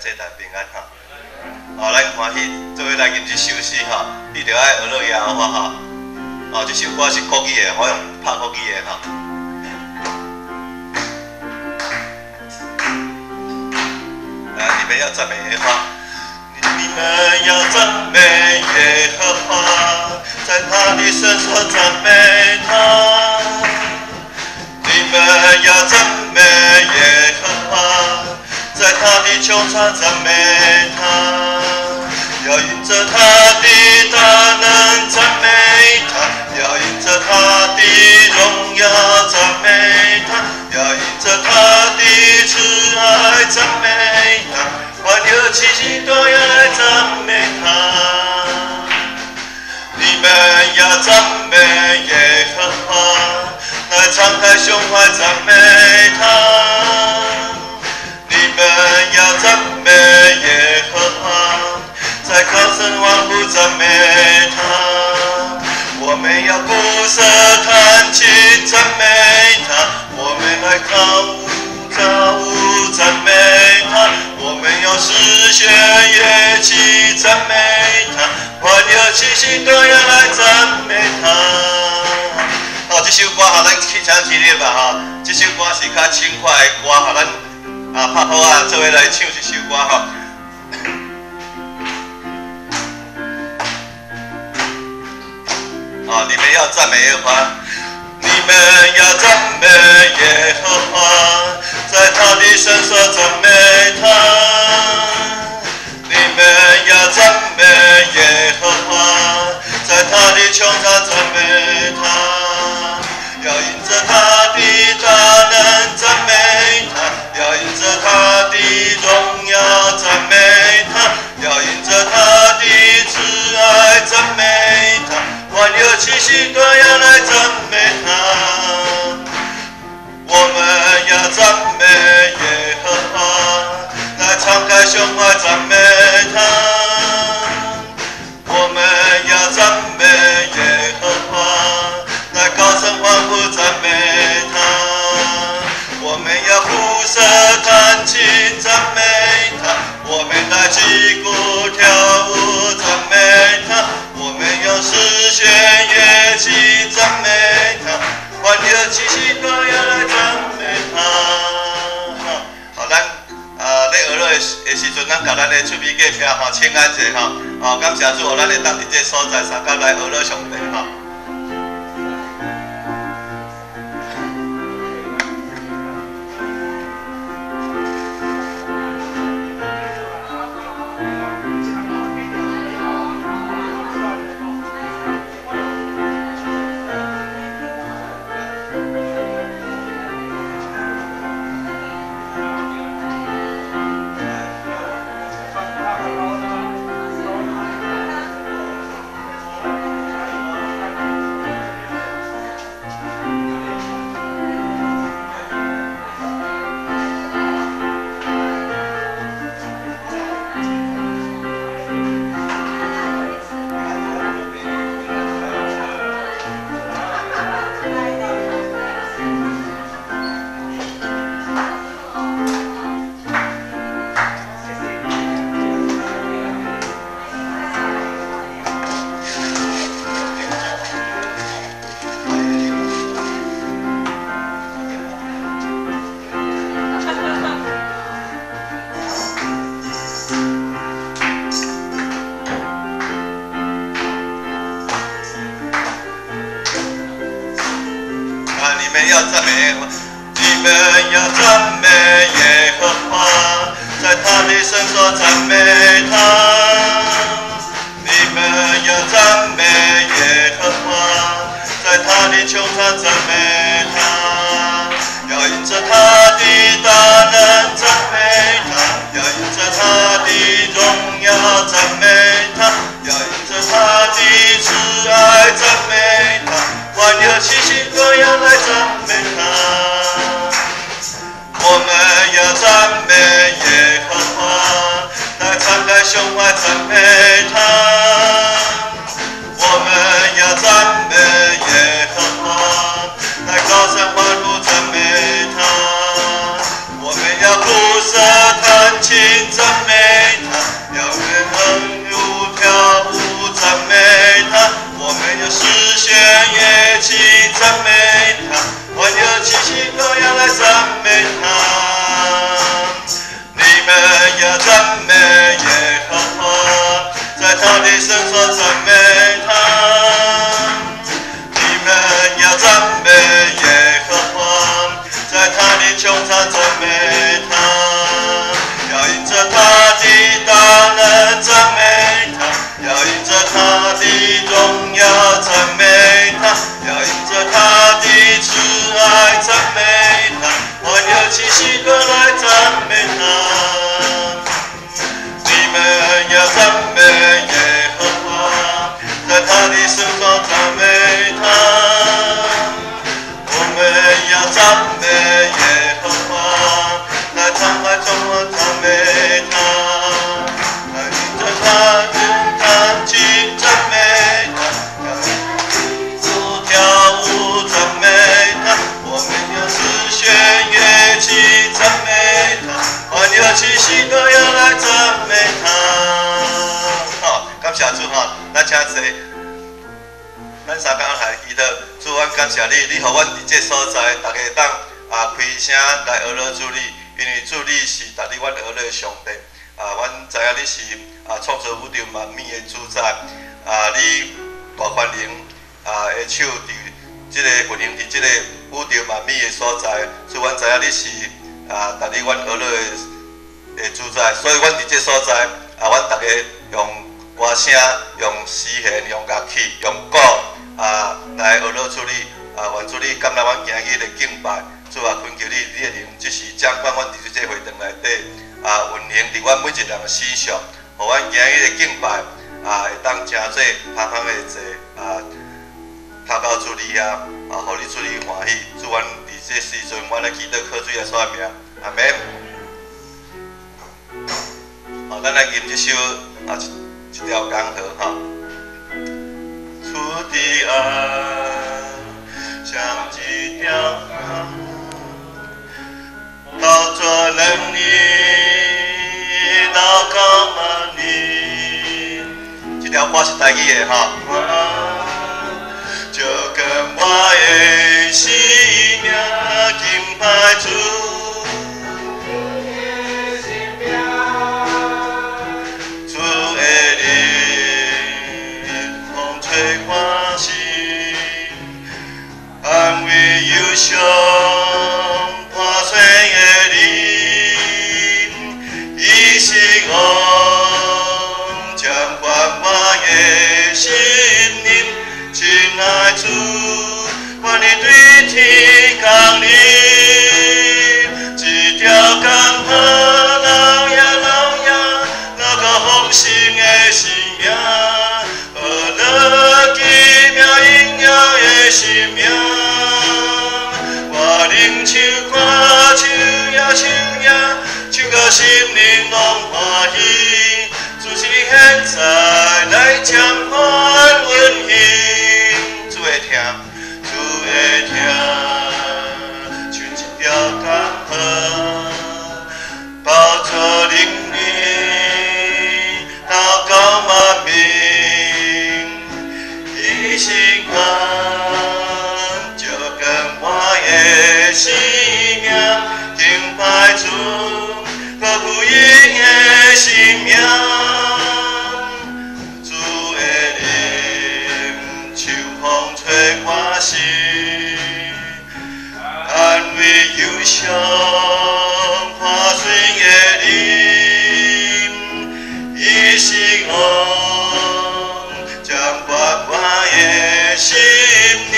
这代平安哈。哦，咱欢喜做伙来吟这首诗哈，你着爱学乐耶和华哈。哦，这首歌是国语的，我用拍国语的哈。来，你们要赞美耶和华。 你们要赞美耶和华，在他的圣所赞美他。你们要赞美耶和华，在他的穹苍赞美他。要因着他的大能赞美他，要因着他的荣耀赞美他，要因着他的慈爱赞美他。 万有七星都要来赞美他，你们要赞美耶和华，来敞开胸怀赞美他。你们要赞美耶和华，在高声欢呼赞美他。我们要鼓瑟弹琴赞美他，我们来跳舞赞美他。 我们要实现乐器赞美他，万有七星都要来赞美他。好，这首歌哈，咱去唱起来吧哈。这首歌是较轻快的歌哈，咱拍好啊，做伙来唱这首歌哈。啊，你们要赞美耶和华。 你们要赞美耶和华，在他的圣所赞美他。你们要赞美耶和华，在他的穹苍赞美他。要因着他的大能赞美他，要因着他的荣耀赞美他，要因着他的慈爱赞美他。 万有七星都要来赞美他，我们要赞美耶和华，来敞开胸怀赞美他。我们要赞美耶和华，来高声欢呼赞美他。我们要鼓瑟弹琴赞美他，我们来击鼓跳舞赞美他。 我们要实现乐器赞美他，万有七星都要来赞美他。好，咱咧学乐的时阵，咱甲咱的出米价听吼，请安者吼，感谢主，咱会当伫这所在三甲来学乐上帝吼。 要赞美耶和华，你们要赞美耶和华，在他的圣所赞美他。你们要赞美耶和华，在他的穹苍赞美他。要因着他的大能赞美他，要因着他的荣耀赞美他，要因着他的慈爱赞美他。 万有七星都要来赞美他，我们要赞美耶和华，来敞开胸怀赞美他。我们要赞美耶和华，来高声欢呼赞美他。我们要鼓瑟弹琴赞美他的圣所赞美他。你们要赞美耶和华，在他的穹苍赞美他，要因着他的大能赞美他，要因着他的荣耀赞美他，要因着他的慈爱赞美他，万有气息都来赞美他。你们要赞美耶和华，在他的圣所赞美他。我们要赞美耶和华，在沧海中我赞美他。要因着他的弹琴赞美他，要因着跳舞赞美他。我们要自弦乐器赞美他，万有气息都要来赞美他。好，感谢主哈，咱请坐。咱三工来祈祷，主，阮感谢你，你互阮伫这所在，大家当开声来学乐主你，因为主你是逐日阮学乐上帝。阮知影你是创造宇宙万物的主宰。你大权能的手伫即个运行伫即个宇宙万物的所在。主，阮知影你是逐日阮学乐的主宰，所以阮伫这所在，阮大家用歌声、用诗言、用乐器、用鼓来学乐主你。愿主你感谢阮今日的敬拜。主恳求你，你的灵即是掌管阮伫即个会堂内底运行伫阮每一人的身上，互阮今日的敬拜会当真做拍拍的坐头到主你互你主你欢喜。主，阮伫这时阵，阮来祈祷靠主耶稣的名，阿门。咱来吟即首一条江河哈。出的爱像一条河，到作能力到高万里。这条歌是台语的哈。就跟我的生命金牌主。安慰忧伤破碎的灵，伊是我将关我的心灵，亲爱主，我你对天降临，一条江河流呀流呀，那个丰盛的生命，乐奇妙荣耀的生命。唱歌唱呀唱呀，唱到心灵拢欢喜。主是现在来将阮运行，主会听，主会听，像一条江河，包着灵力，到高万民，一心爱，就跟我的生命敬拜主，我有因的生命，主的灵像风吹我心，安慰忧伤破碎的灵，伊是我将我的心灵，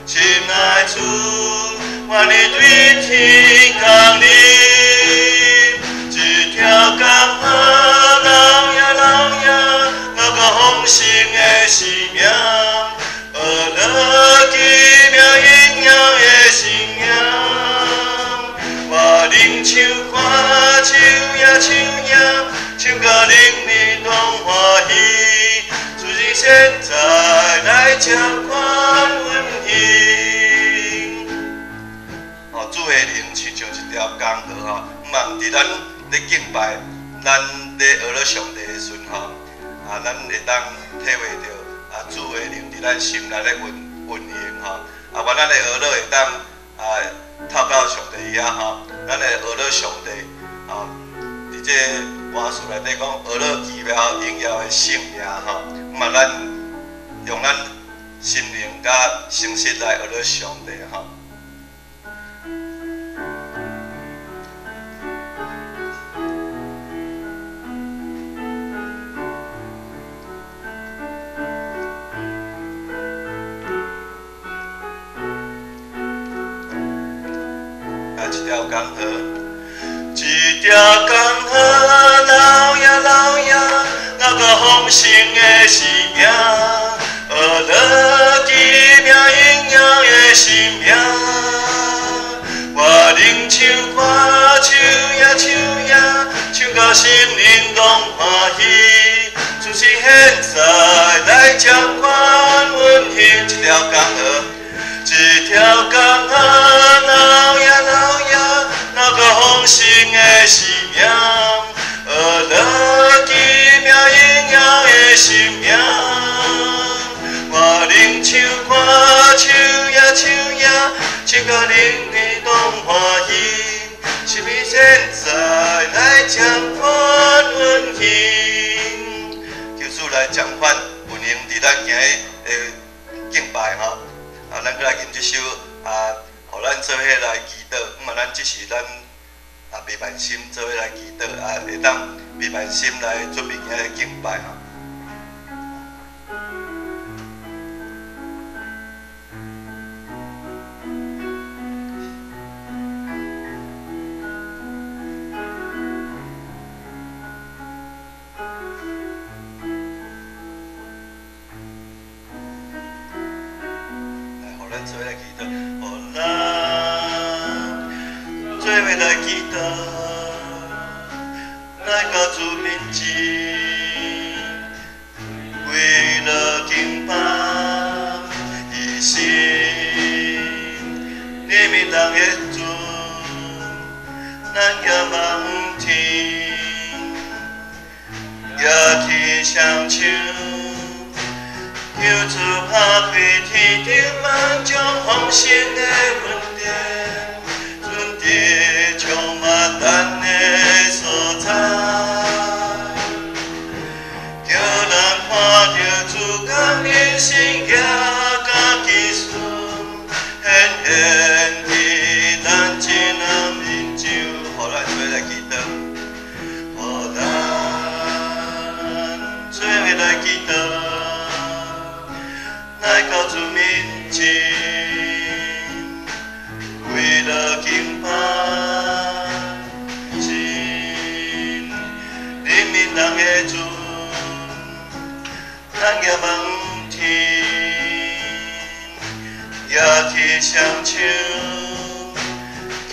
亲爱主。我你对天降临，一条江河流呀流呀，那个丰盛的生命，乐奇妙荣耀的生命。我能唱歌唱呀唱呀，唱到灵里拢欢喜。主是现在来将我运行。主的灵亲像一条江河吼，毋伫咱咧敬拜、咱咧学了上帝的时候，咱会当体会到主的灵伫咱心内咧运行吼。愿咱的学了会当透到上帝遐吼，咱会学了上帝伫这歌词内底讲学了奇妙荣耀的圣名吼，嘛咱用咱心灵甲诚实来学了上帝吼。一条江河，一条江河，流呀流呀，那个丰盛的生命，学了奇妙荣耀的生命。我忍唱歌，唱呀唱呀，唱到心灵拢欢喜。就是现在来掌管温馨一条江河。一条江河流呀流呀，那个丰盛的生命，学了奇妙荣耀的生命。我忍唱歌，唱呀唱呀，唱到灵里拢欢喜。是不是现在来掌管温馨？求主来掌管运营伫咱今日的敬拜吼。咱搁来吟这首互咱做伙来祈祷。咱这是咱未万心做伙来祈祷，会当未万心来准备今日敬拜吼。做伙来祈祷，互咱做伙来祈祷，来到主面前，为了敬拜伊心，你面当的主，咱仰望天，也去相唱。求主拍开天顶万种丰盛的恩典，存伫充满咱的所在，叫咱看到主感人心也甲基顺，显现伫咱一人面上，互咱做来祈祷，互咱做伙来祈祷。来到主面前，为了敬拜心，灵面当的主，咱仰望天，也去相唱，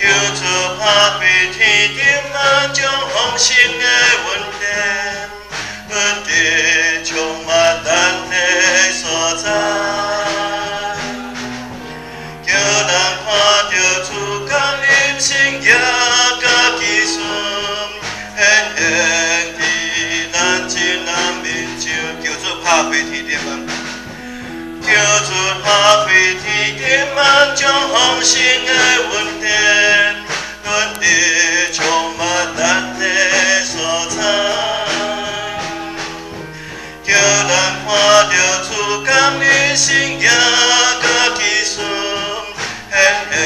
求主拍开天顶万种丰盛的恩典，恩典充满咱的所在。心也甲基顺，显现伫咱一人面上，求主拍开天顶万，求主拍开天顶万种丰盛的恩典，恩典充满咱的所在，叫咱看到主感人心也甲基顺，显现。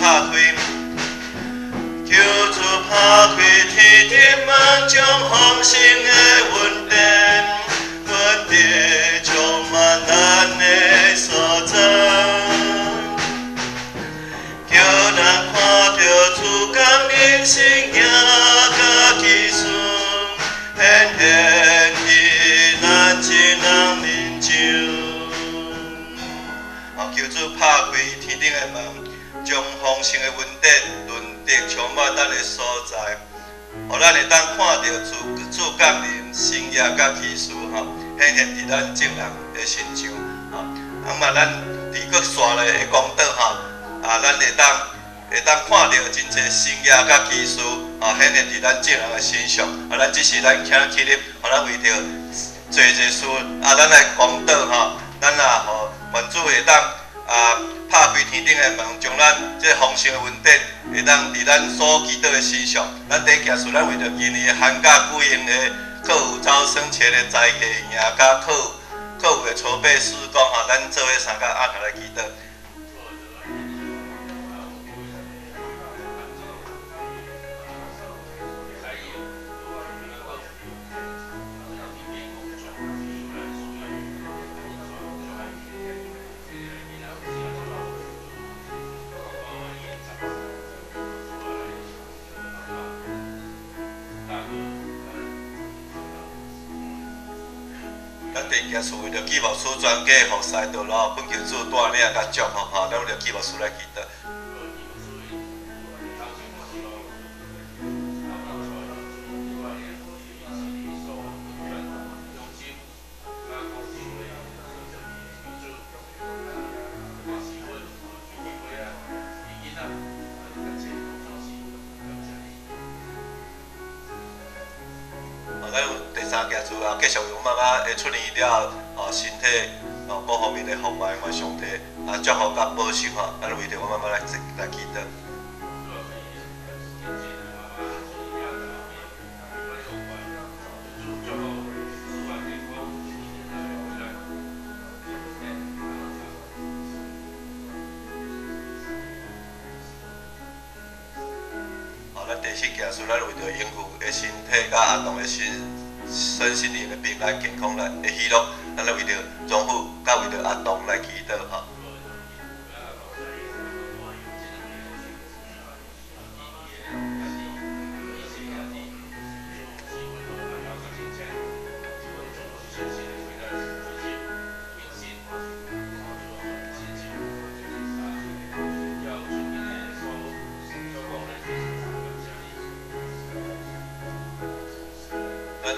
拍开，求主拍开天顶万种丰盛的恩典，恩典充满咱的所在，叫咱看到主感人心也甲基顺，显现伫咱一人面上。求主拍开天顶的门。将丰盛的恩典、伦德充满咱的所在，互咱会当看到主感人心也甲奇事吼，显现伫咱众人的身上吼。嘛，咱伫各线内的功德吼，咱会当看到真侪心也甲奇事吼，显现伫咱众人的身上。咱只是咱请起立，互咱为着做事，咱来功德吼，咱也互愿主会当。拍开天顶的门，将咱这丰盛的恩典会当伫咱所祈祷的身上。咱第一件事，咱为着今年寒假举行的课务招生前的在地营甲课务的筹备施工吼，咱做伙三甲按下来祈祷。 咱第二件事为着祈牧师全家服侍道路分球组带领甲祝福吼，咱为着祈牧师来祈祷。咱有第三件事啊，继续用妈妈会出年了身体各方面的服务，愿上帝祝福甲保守吼，咱为着我妈妈来祈祷。咱第四件事，咱为着应付的身体甲阿童的身心灵的平安健康来的喜乐，咱来为着丈夫甲为着阿童来祈祷吼。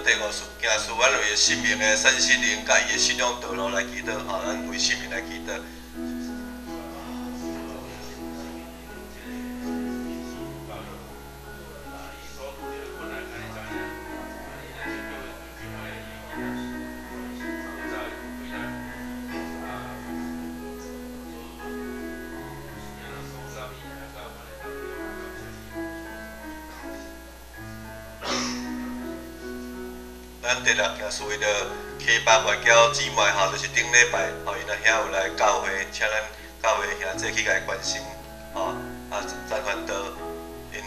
第五件事，咱为着生命的身心灵，甲伊的信仰道路来祈祷吼，咱为生命来祈祷。咱第六件是为着溪北外交姊妹吼，就是顶礼拜吼，因阿兄有来教会，请咱教会兄弟去甲伊关心吼，赞传道因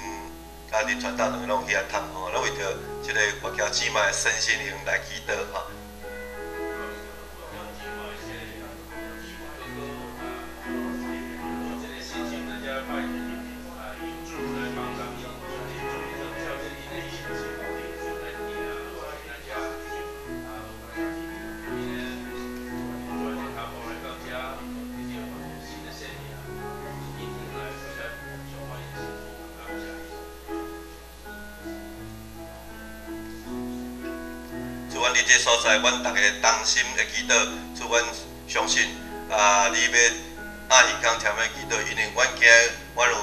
家庭传道两个拢去遐探吼，咱为着即个外交姊妹的身心灵来祈祷吼。主，阮伫这所在，阮大家同心的祈祷。主，阮相信你要暗时间听的祈祷，因为阮今阮有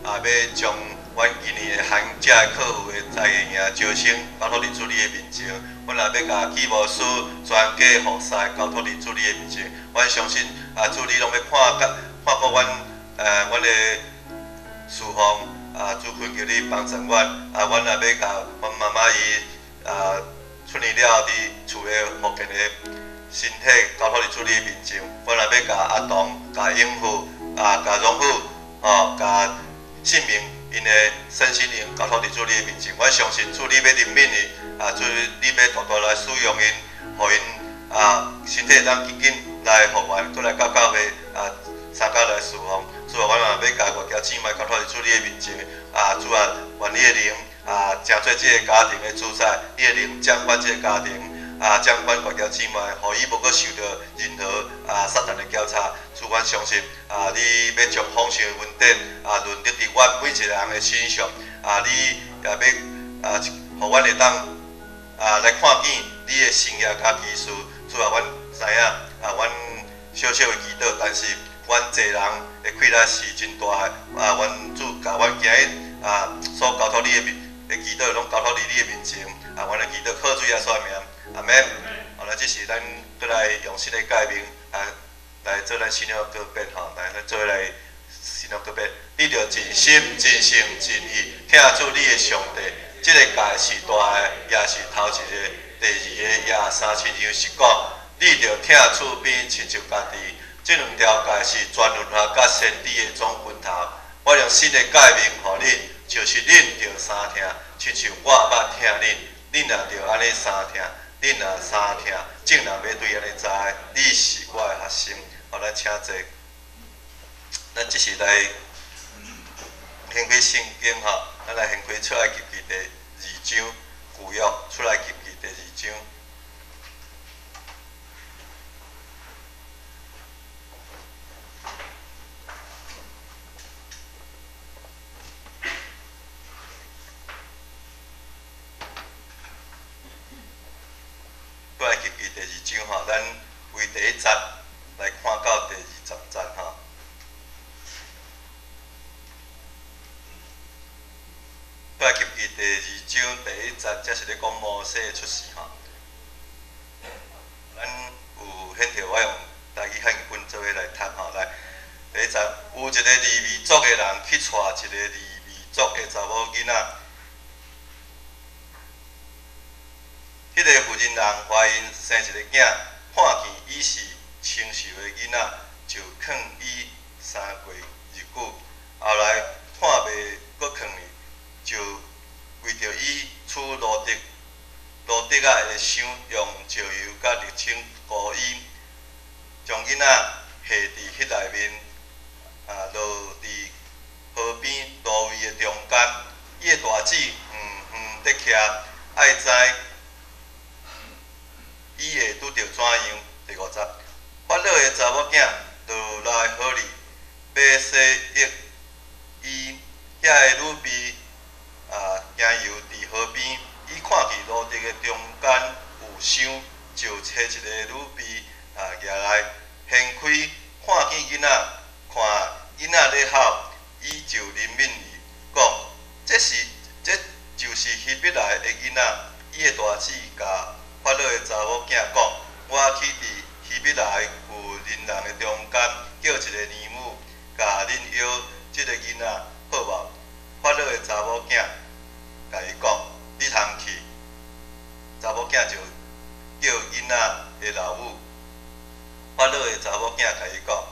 要将阮今年的寒假的课务的在营招生交托伫主你的面前。阮也要甲祈牧师全家服侍交托伫主你的面前。阮相信主你拢要看顾阮阮的侍奉主恳求你帮助阮阮也要甲阮妈妈伊出年了，伫厝的福建的身体交托伫主你的面前，阮也要甲阿童、甲应付、甲荣富、甲性命因的身心灵交托伫主你的面前。阮相信主你要怜悯伊，主你要大大来使用因，互因身体当紧紧来复原，过来到教会参加来侍奉。主啊，阮也要甲外交姊妹交托伫主你的面前。主啊，愿你的灵成做这个家庭的主宰，你的灵掌管这个家庭，掌管外交姊妹，互伊无搁受到任何撒旦的搅查。主，阮相信你要将丰盛的恩典轮得伫阮每一个人的身上，你也要互阮会当来看见你的生业甲技术。主啊，阮知影阮小小的祈祷，但是阮济人的气力是真大的。阮主甲阮今日所交托你的祈祷，拢交托伫你的面前。阮的祈祷靠主耶稣的名，阿门。好，咱这是咱过来用心的改名，来做咱新娘告别吼，来做来新娘告别，你着真心、真性、真意听出你的上帝，即个界是大的，也是头一个，第二个也三亲像是讲，你着听厝边亲像家己，即两条界是全轮下甲先知的总分头。我用新的界面互恁，就是恁着三听，亲像我捌听恁，恁若着安尼三听。恁若三听，正人要对安尼知，你是我的学生。好，咱请坐。咱即是来掀开圣经吼，咱来掀开出来记记第2章，旧约出来记记第2章。过来记记第2章吼，咱为第1节来看到第20节吼。过来记记第2章第1节，这是咧讲摩西的出世吼。咱有显着我用台语汉语本做伙来读吼，来第1节，有一个利未族的人去娶一个利未族的查某囡仔。迄个妇人人怀孕生一个囝，看见伊是清秀的囡仔，就劝伊3过日久。后来看袂阁劝伊，就为着伊娶罗德啊的箱，用石油甲沥青糊伊，将囡仔下伫迄内面，落伫河边芦苇的中间。伊的大姊伫徛，爱知。伊会拄着怎样？第5节，法老的查某囝落来好哩，要洗浴伊遐个女婢行游伫河边，伊看见路地的中间有箱，就找一个女婢举来掀开，看见囡仔，看囡仔咧哭，伊就怜悯伊，讲这就是希伯来的囡仔，伊的大姊甲法老的查某囝讲：我去伫希伯来有邻人的中间，叫一个年母，甲恁邀即个囡仔好无？法老的查某囝甲伊讲：你通去。查某囝就叫囡仔的老母。法老的查某囝甲伊讲：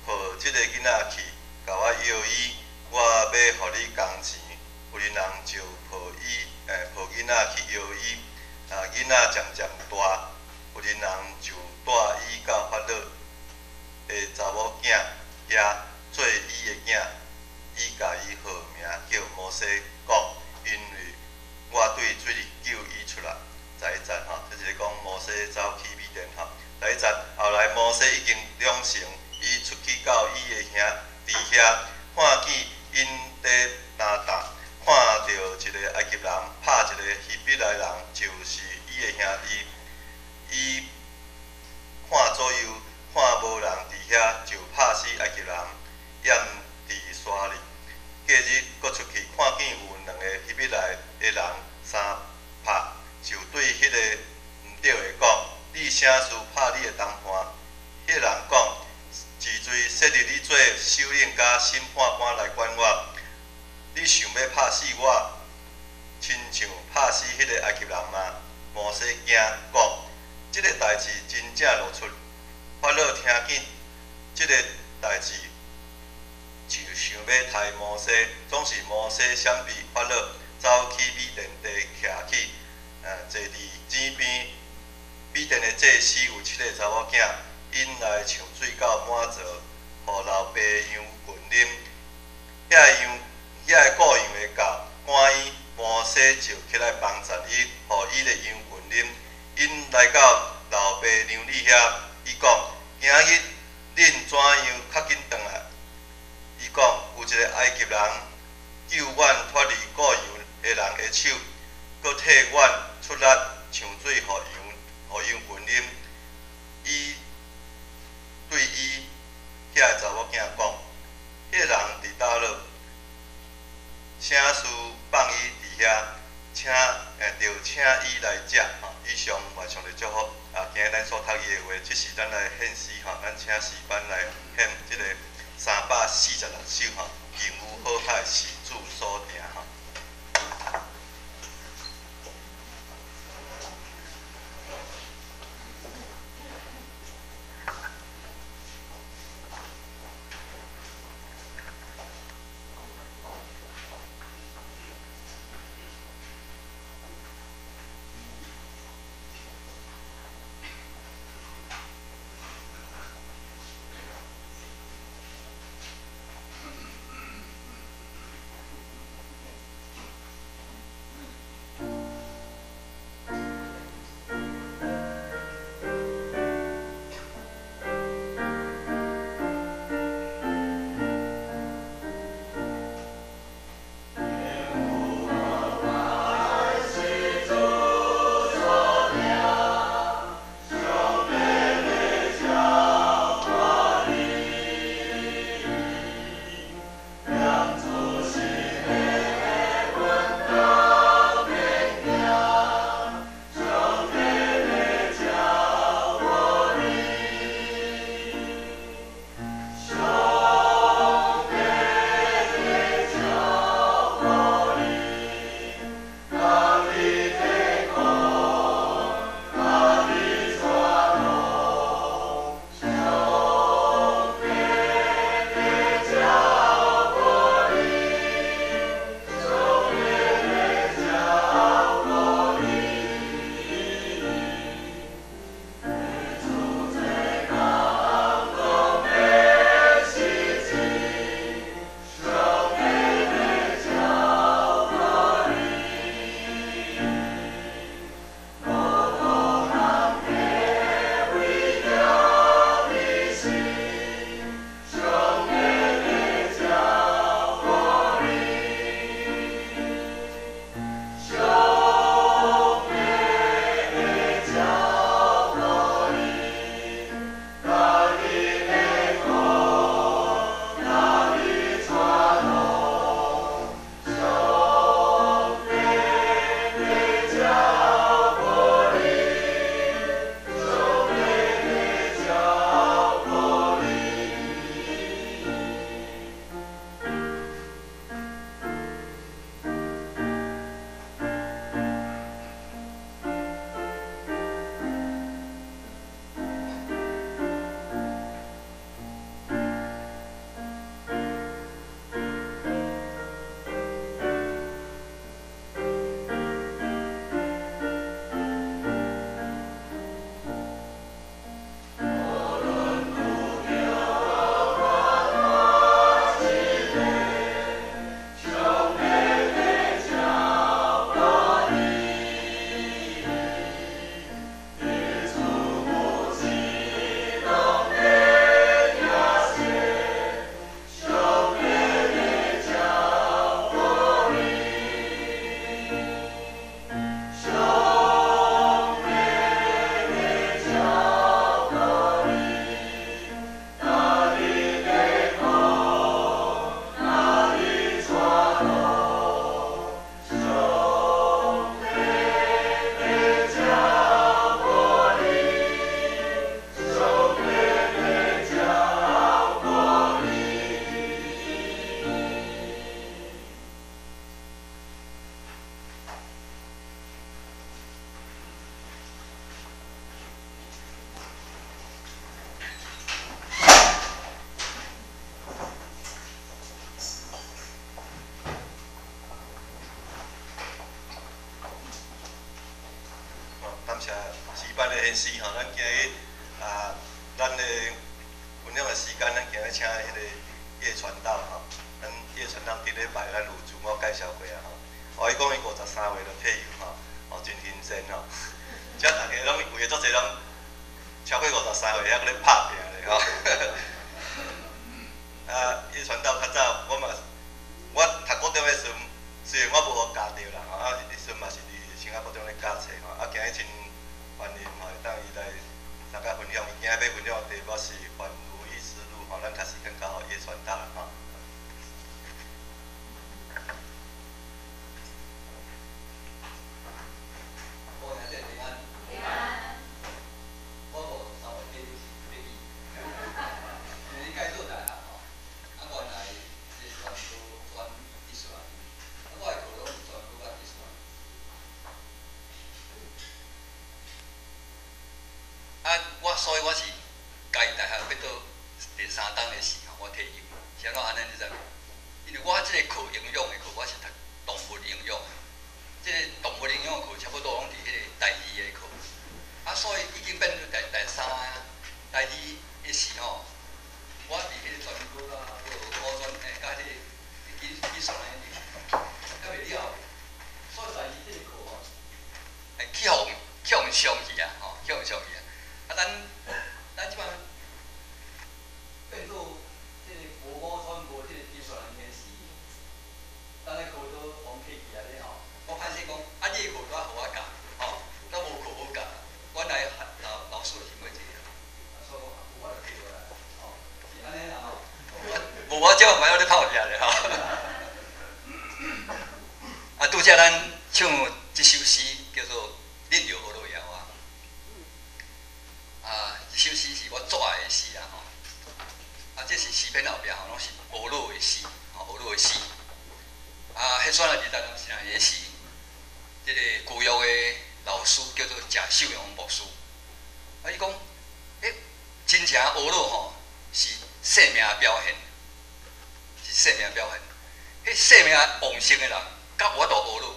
抱即个囡仔去，甲我邀伊，我要互你工钱。有邻人就抱囡仔去邀伊。囡仔渐渐大，有邻人就带伊到法老的查某囝遐做伊的囝，伊甲伊号名叫摩西，讲因为我对水里救伊出来。第1节吼，这是讲摩西走去米甸吼。第1节后来摩西已经长成，伊出去到伊的兄伫遐，看见因在打打。看到一个埃及人拍一个希伯来人，就是伊的兄弟。伊看左右，看无人伫遐，就拍死埃及人，掩伫山里。隔日，搁出去看见有2个希伯来的人相拍，就对迄个毋对的讲：你啥事拍你的同伴？迄个人讲：自罪设立你做首领甲审判官来管我。你想要拍死我，亲像拍死迄个埃及人吗？摩西惊讲，即个代志真正露出。法老听见即个代志，就想要杀摩西，总是摩西闪避法老，走去米甸地徛起，坐伫井边。米甸的祭司有7个查某囝，因来唱水到满座，互老爸羊群啉。遐个故羊会到，赶伊，摩西就起来帮助伊，互伊的羊群啉。因来到老爸娘里遐，伊讲：今日恁怎样较紧转来？伊讲：有一个埃及人救阮脱离故羊的人的手，搁替阮出力唱水，互羊群啉。伊对伊遐个查某囝讲：迄个人伫倒落？请事放伊伫遐，就请伊来食吼。以上完上的祝福啊！今日咱所读伊的话，即是咱来献诗吼，咱请诗班来献即个346首吼，幸福好海是主所定吼。献诗吼，咱今日咱的分享的时间，咱今日请迄个叶传道吼，咱叶传道顶礼拜咱有自我介绍过啊吼，伊讲伊53岁就退休吼，真新鲜吼，遮大家拢有诶足侪拢超过53岁，还搁咧拍拼咧吼。叶传道较早，我读高中诶时阵，虽然我无好教着啦吼，迄时阵嘛是伫新加坡中咧教册吼，今日真欢迎吼，当伊来大家分享。伊今日要分享的题目是《环如意之路》吼，咱开始更交互叶传道吼。各位兄弟平安。我是家己大学要到第3档的时候，我退休，是安怎安尼你知无？因为我即个课营养的课，我是读动物营养，即个动物营养课差不多拢伫迄个第2个课，所以已经变做第3啊，第2的时候，我伫迄个专科啊，还有高专甲迄个技术人员，还袂了，所以第2即个课吼，去互上去啊，吼，去互上去啊，咱即摆变做即个国高专科即个技术人员时，咱个课都往起去安尼吼，我歹势讲，你个课都互我教，吼，咱无课好教，阮来老师就想要这个，所以讲我就退落来，吼，是安尼啦吼，无我即摆嘛要咧泡茶咧吼，拄则咱唱一首诗叫做《恁着好路遥》这首诗是我作的诗啦吼，这是诗篇后壁吼，拢是俄罗的诗，俄罗的诗。迄选了200是哪个诗？这个旧约的老师叫做贾秀阳牧师，伊讲，真正俄罗吼是生命的表现，是生命的表现。迄生命旺盛的人，甲我都俄罗，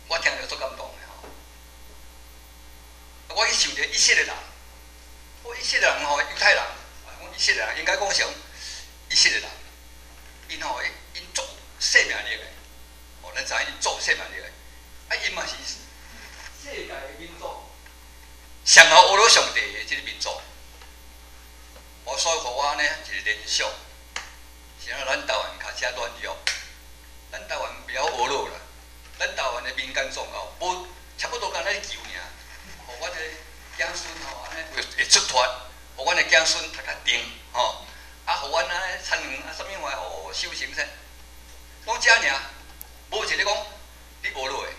我听着足感动的吼。我去想着以色列人，以色列人吼，犹太人，讲以色列人应该讲上以色列人，因吼因做生命力的，咱知影因做生命力的，因嘛是世界的民族，上后俄罗上帝的即个民族。所以互我呢一个联想，是咱台湾较遮软弱，咱台湾不要俄罗啦。咱台湾的民间宗教，无差不多干咧求尔，互阮的子孙吼安尼会出脱，互阮的子孙读较定吼，互阮安尼产业啥物话修行噻，拢遮尔，无一个讲你俄罗的，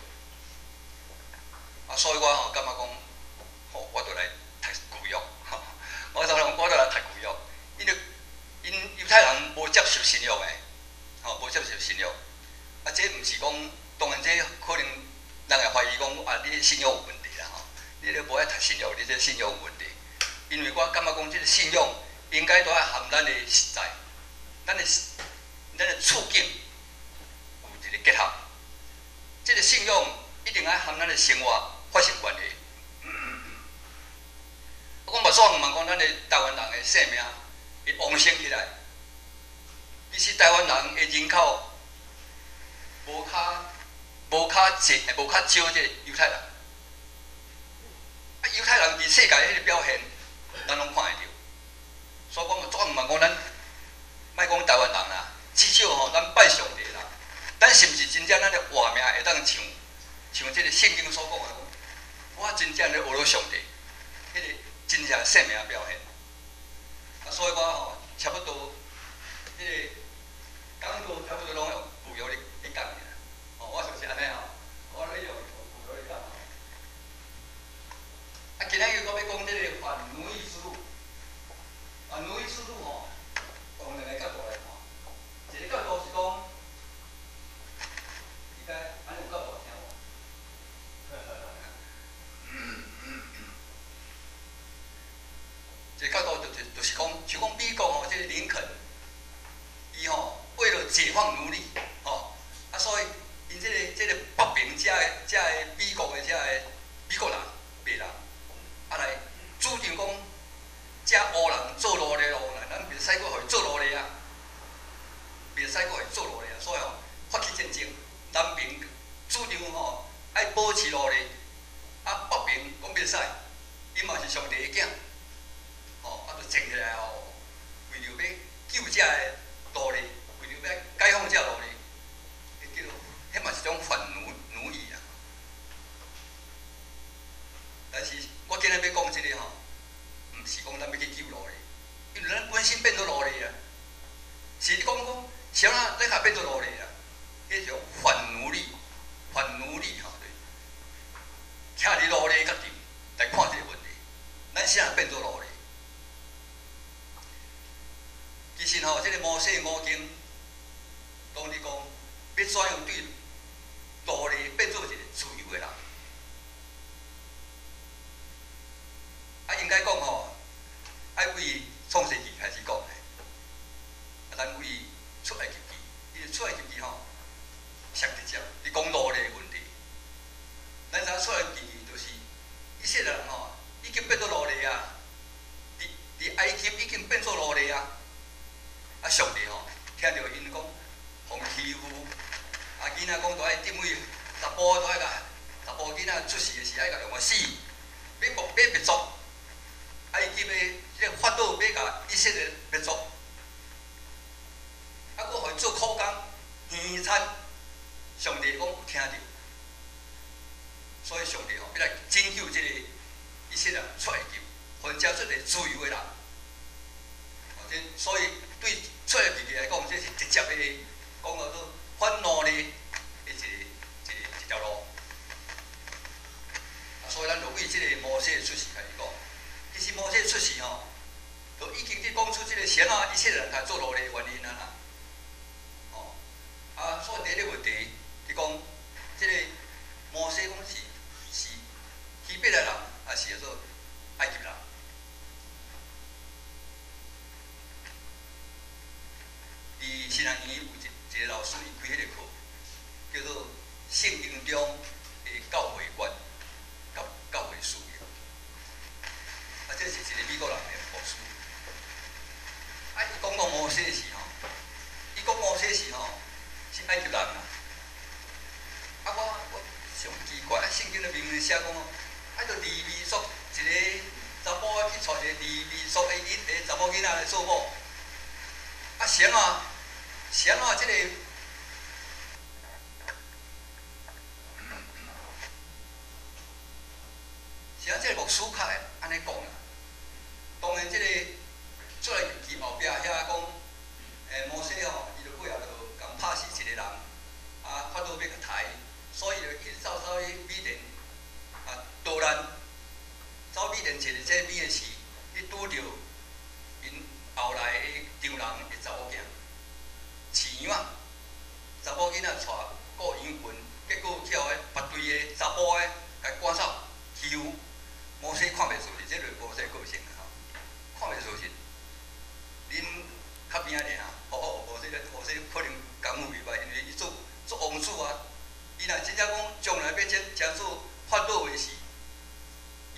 所以我感觉讲，我就来读旧约，我就来读旧约，因犹太人无接受新约的，无接受新约，这毋是讲。当然，这可能人会怀疑讲你信仰有问题啦吼，你咧无爱读信仰，你这信仰有问题。因为我感觉讲，这个信仰应该都要含咱的实在，咱的处境有一个结合。这个信仰一定要含咱的生活发生关系。我讲目爽毋茫讲，咱的台湾人的生命会旺盛起来。其实台湾人的人口无较少这犹太人，犹太人伫世界迄个表现，咱拢看会到。所以讲，我毋茫讲咱，莫讲台湾人啦，至少吼，咱拜上帝啦，咱是毋是真正咱的活命会当像这个圣经所讲的，我真正咧学了上帝，迄个真正生命表现。所以我吼，差不多，迄个讲到差不多拢用旧约咧讲。我就是安尼吼，我咧用旧约咧讲吼。今仔日我要讲这个反奴役之路，反奴役之路吼，从两个角度来看。一个角度是讲，应该安尼有角度听无？一个角度就是讲，像讲美国吼，这个林肯，伊吼为了解放奴隶，吼，所以。因这个北平遮个美国的美国人白人，来主张讲，遮黑人做奴隶咯，咱袂使阁互伊做奴隶啊，袂使阁互伊做奴隶啊，所以发起战争，南平主张吼爱保持奴隶，北平讲袂使，伊嘛是上帝的囝，就站起来吼，为着要救遮个奴隶，为着要解放遮奴隶。迄嘛是种反奴役啊！但是我今日要讲这个吼，毋是讲咱要去救奴隶，因为咱本身变做奴隶啊。是你讲谁啊？你若变做奴隶啊？迄种反奴隶吼，徛伫奴隶角度来看这个问题，咱谁人变做奴隶？其实吼，这个摩西五经当你讲要怎样对奴隶变做一个自由的人，囡仔讲，都爱定位查甫都爱甲查甫囡仔出世的时爱甲用个死，要灭族。埃及的即个法老要甲以色列灭族，啊，佫互伊做苦工，耳惨。上帝讲有听着，所以上帝吼要来拯救即个以色列人出埃及，互因交出一个自由的人。所以对出埃及来讲，这是直接的讲到做愤怒的一条路。所以咱就为即个摩西出世开始讲，其实摩西出世吼，都已经伫讲出即个神啊，以色列人他做奴隶的原因啊啦。哦，啊，所以第一个问题。伊讲，即个摩西讲是希伯来人，还是叫做埃及人？伫新人院有一个老师，伊开迄个课，叫做圣经中的教会观、教会事业。啊，这是一个美国人的牧师。啊，伊讲摩西时吼，伊讲摩西时吼是埃及人啦。啊，我上奇怪，圣经的明文写讲哦，啊，着利未族一个查甫去娶一个利未族的查某囡仔来做某，啊，谁啊，即个，谁即个牧师较会安尼讲啦。当然，即个出来记后壁遐讲，摩西吼，伊着过后着共拍死一个人，啊，法老要甲杀。所以就一直走去米甸，啊，突然走米甸一个这米的时，伊拄着因后来的丈人的查某囝，饲羊啊，查某囡仔带过羊群，结果叫个别队的查甫的甲赶走，欺负摩西看袂出去，这就是摩西个性啊，看袂出去。恁较边仔尔，摩西可能功夫袂歹，因为伊做王子啊。伊若真正讲将来要真做法老的时，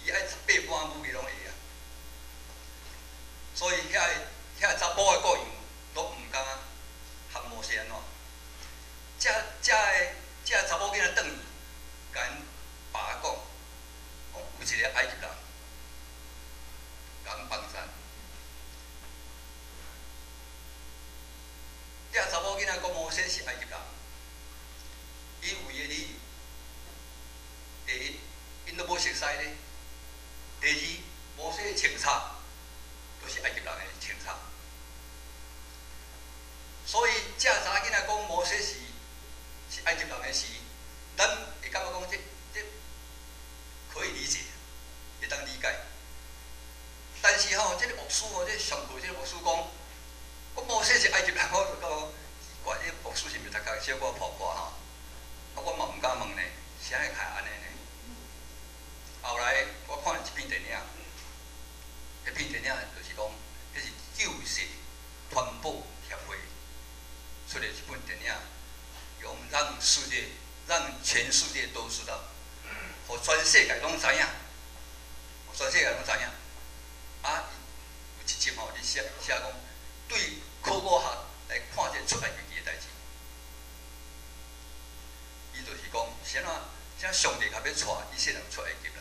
伊爱18般武艺拢会啊。所以遐查甫的个样都毋敢含摩西安怎。这查某囡仔转去，甲因爸讲，有一个埃及人，甲因放散。这查某囡仔讲摩西是埃及人。伊有伊的理由。第一，因都无熟悉咧；第二，摩西的穿插都是埃及人的穿插。所以，这查囡仔讲摩西是埃及人的时，咱会感觉讲这可以理解，会当理解。但是吼，这个牧师吼，这上课这个牧师讲摩西是埃及人，我就讲奇怪，这牧师是毋是读甲小可破破吼？啊，我嘛毋敢问呢，啥会开安尼呢？后来我看一篇电影，迄篇电影就是讲，迄是救世传播协会出的一本电影，讲让全世界都知道，互全世界拢知影，全世界拢知影。啊，有一集吼，你写讲对考古学来看这出埃及记的代志。伊就是讲，啥上帝甲要带以色列人出埃及啦。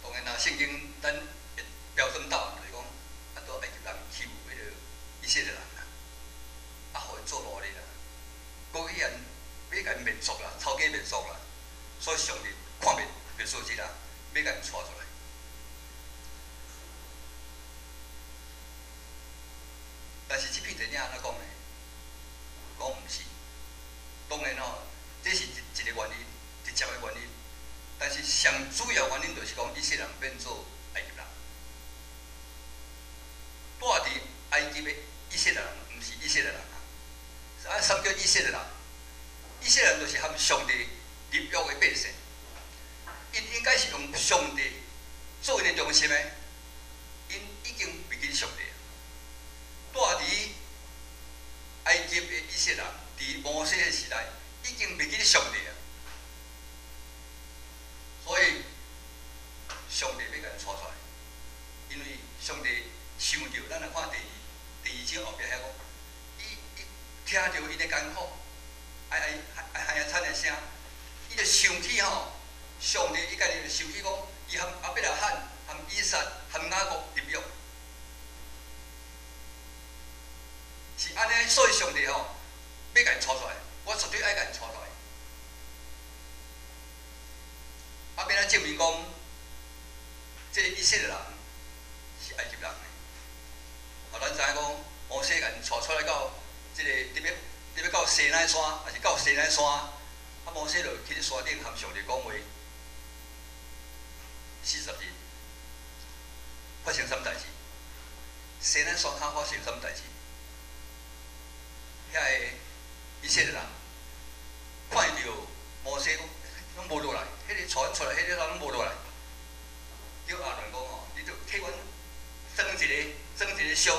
当然啦，圣经咱标准答案就是讲，啊，都埃及人欺负迄个以色列人啦，啊，互因做奴隶啦，搁去人要甲因灭族啦，抄家灭族啦，所以上帝看袂出去啦，要甲因带出来。但是这篇电影安怎讲呢？讲毋是，当然吼，这是一个原因，直接的原因。但是上主要原因就是讲，以色列人变做埃及人。住伫埃及的以色列人，毋是以色列人啊。啊，什么叫以色列人？以色列人就是含上帝立约的百姓，因应该是用上帝做因的中心的，因已经背弃上帝。住伫埃及的以色列人，伫摩西的时代已经背弃上帝啊，所以上帝要甲因带出来，因为上帝想到，咱来看第二章后壁遐讲，伊听到伊的艰苦，哎惨的声，伊就想起吼，上帝伊家己就想起讲，伊含阿伯拉罕、含以撒、含雅各入约，是安尼，所以上帝吼要甲伊带出来，我绝对爱甲伊带出来。啊，变来证明讲，这个以色列人是埃及人的。啊，咱知影讲，摩西甲因带出来到这个你要到西奈山，还是到西奈山，啊，摩西就去咧山顶，含上帝讲话40日，发生啥物代志？西奈山骹发生啥物代志？遐个以色列人看到摩西拢无落来，迄个传出来，迄个人拢无落来。叫亚伦讲吼，你就替阮装一个像，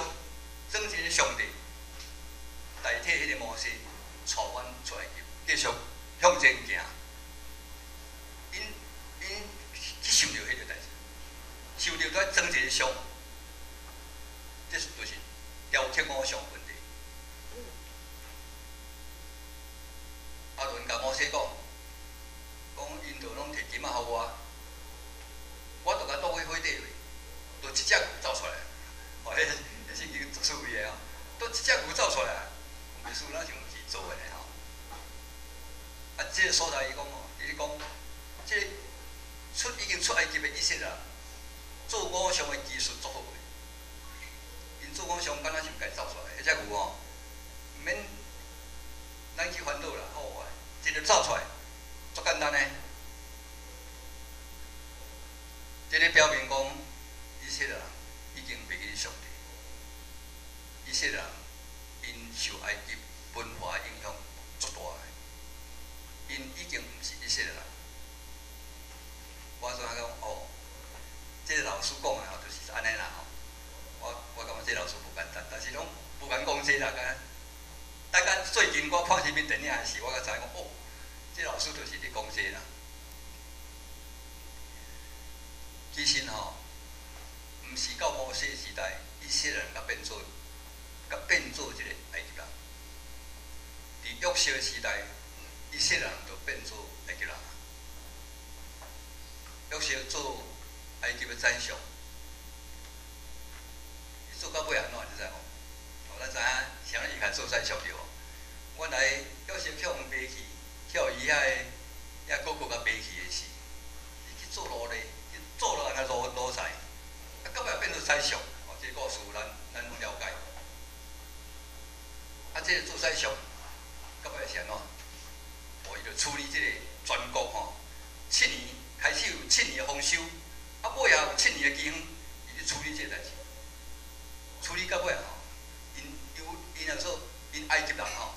装一个上帝，代替迄个摩西，带阮出来，继续向前行。因去想着迄个代志，想着在装一个像，这就是雕刻偶像问题。亚伦甲摩西讲因就拢摕金仔互我就甲倒去火底落，就一只牛走出来。哦，迄圣经足趣味的吼，倒一只牛走出来，袂输咱是毋是做的吼。啊，这个所在伊讲吼，伊讲，这已经出埃及的以色列人，做偶像的技术足好个。因做偶像敢若是毋家走出来，迄只牛吼，毋免咱去烦恼啦，好个，直接走出来。足简单诶，这个表明讲，以色列人已经袂记上帝。以色列人因受埃及文化影响足大诶，因已经毋是以色列人。我怎讲哦？这个老师讲诶吼，就是安尼啦吼。我感觉这个老师无简单，但是拢无敢讲这啦，大家最近我看什物电影诶时，我才知讲哦。这老师就是咧讲这啦。其实吼，毋是到摩西时代，以色列人甲变做一个埃及人。伫约瑟时代，以色列人就变做埃及人。约瑟做埃及的宰相，伊做到尾安怎你知无？咱知影啥伊开做宰相着无？原来约瑟去互卖去。叫伊遐哥哥甲买去的时，伊去做奴隶，去做了安尼奴才，啊，到尾变做宰相。哦，这个故事咱拢了解。啊，这个做宰相，到尾是安怎？哦，伊就处理这个全国吼，7年开始有7年的丰收，啊，尾啊有7年的饥荒，伊就处理这个代志。处理到尾吼，因若说因埃及人吼。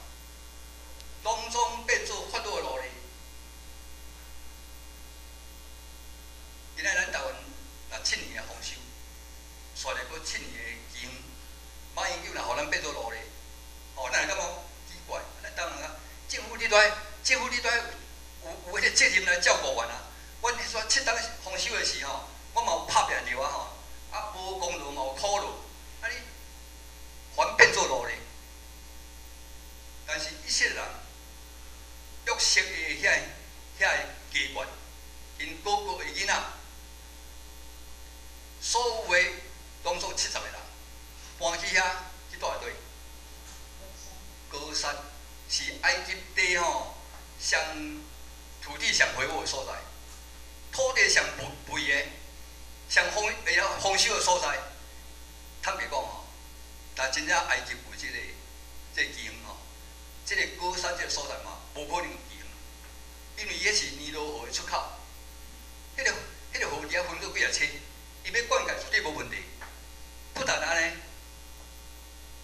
拢总变做法老的奴隶。今仔咱台湾若7年的丰收，煞来过7年的饥荒，马英九若互咱变做奴隶，哦，咱会感觉奇怪。咱当然啊，政府你都有迄个责任来照顾阮啊。阮迄说7当丰收的时候，我嘛有拍拼着啊吼，啊无功劳嘛有苦劳，啊你还变做奴隶。但是以色列人。约瑟的遐个家眷，因哥哥的囡仔，所有的拢总70个人，搬去遐去住对。高山是埃及地吼上土地上肥沃的所在，土地上肥的、上丰收的所在。坦白讲吼，但真正埃及有这个饥荒吼，这个高山这个所在嘛。无可能有饥荒，因为伊迄是尼罗河的出口，迄个河底下分做几啊车，伊要灌溉绝对无问题。不但安尼，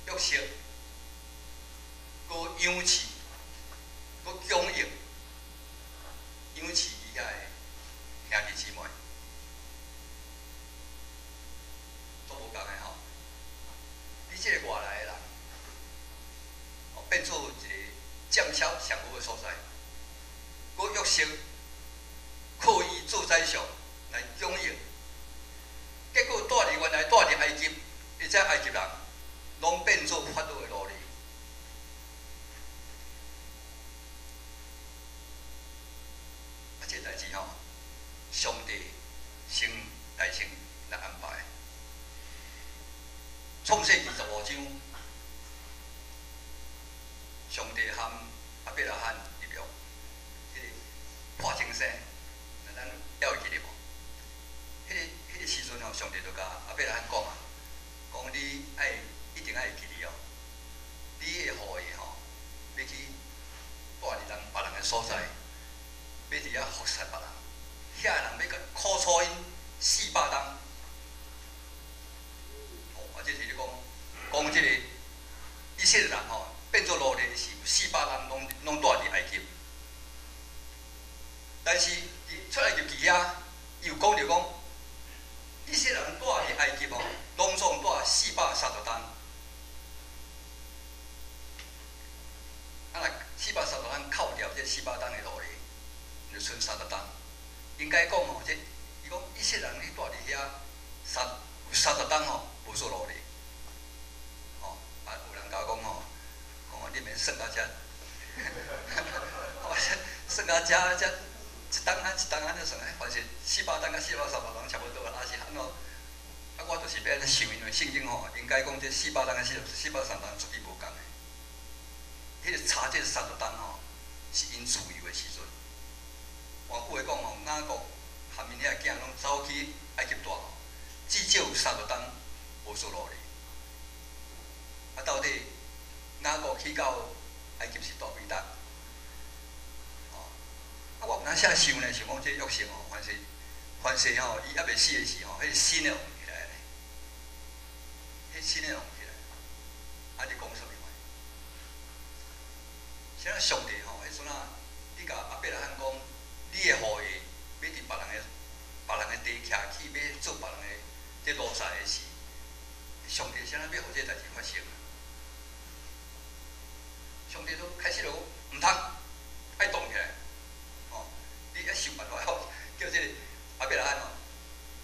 约瑟，佮养饲，佮供应，养饲伊遐个兄弟姊妹，都无共个吼。你即个外来的人，变做一个。降销上好的所在，佮约瑟靠伊做宰相来供应，结果住伫原来住伫埃及，而且埃及人拢变做法老的奴隶。伯拉罕入约，迄个破情生，咱还会记得无？迄个时阵吼，上帝就甲阿伯拉罕讲啊，讲你一定爱记哩哦，你的后裔吼，要去住伫别人的所在，要伫遐服侍别人，遐人要甲苦楚因400冬。哦，这是咧讲即个以色列人吼变做奴隶是有400冬拢住伫埃及，但是伫出来入去遐，又讲着讲。以色列人住伫埃及吼，拢总住430冬。啊，若430冬扣掉这400冬的奴隶，就剩30冬。应该讲吼，这伊讲以色列人去住伫遐有30冬吼，无做奴隶。吼，啊，有人甲我讲吼，讲你免算到遮，我算到遮。一冬安尼算，凡是400冬甲430冬差不多啊，是安怎？啊，我就是要安尼想，因为圣经吼，应该讲这400冬甲430冬绝对无共的。迄个差这30冬吼，是因自由的时阵。换句话讲吼，雅各含因遐囝拢走去埃及住吼，至少有30冬无做奴隶。啊，到底雅各去到埃及是住几冬？啊，我有当遐想呢，想讲这约瑟吼，凡是吼，伊还袂死的时候，迄心会旺起来咧，迄心会旺起来。啊，你讲啥物话？现在上帝吼，迄阵啊，你甲阿伯拉罕讲，你的后裔要伫别人的地徛起，要做别人的这奴才的事，上帝现在要互这代志发生。上帝都开始就讲，毋通爱动起来。你要想办法叫这个阿伯拉罕哦，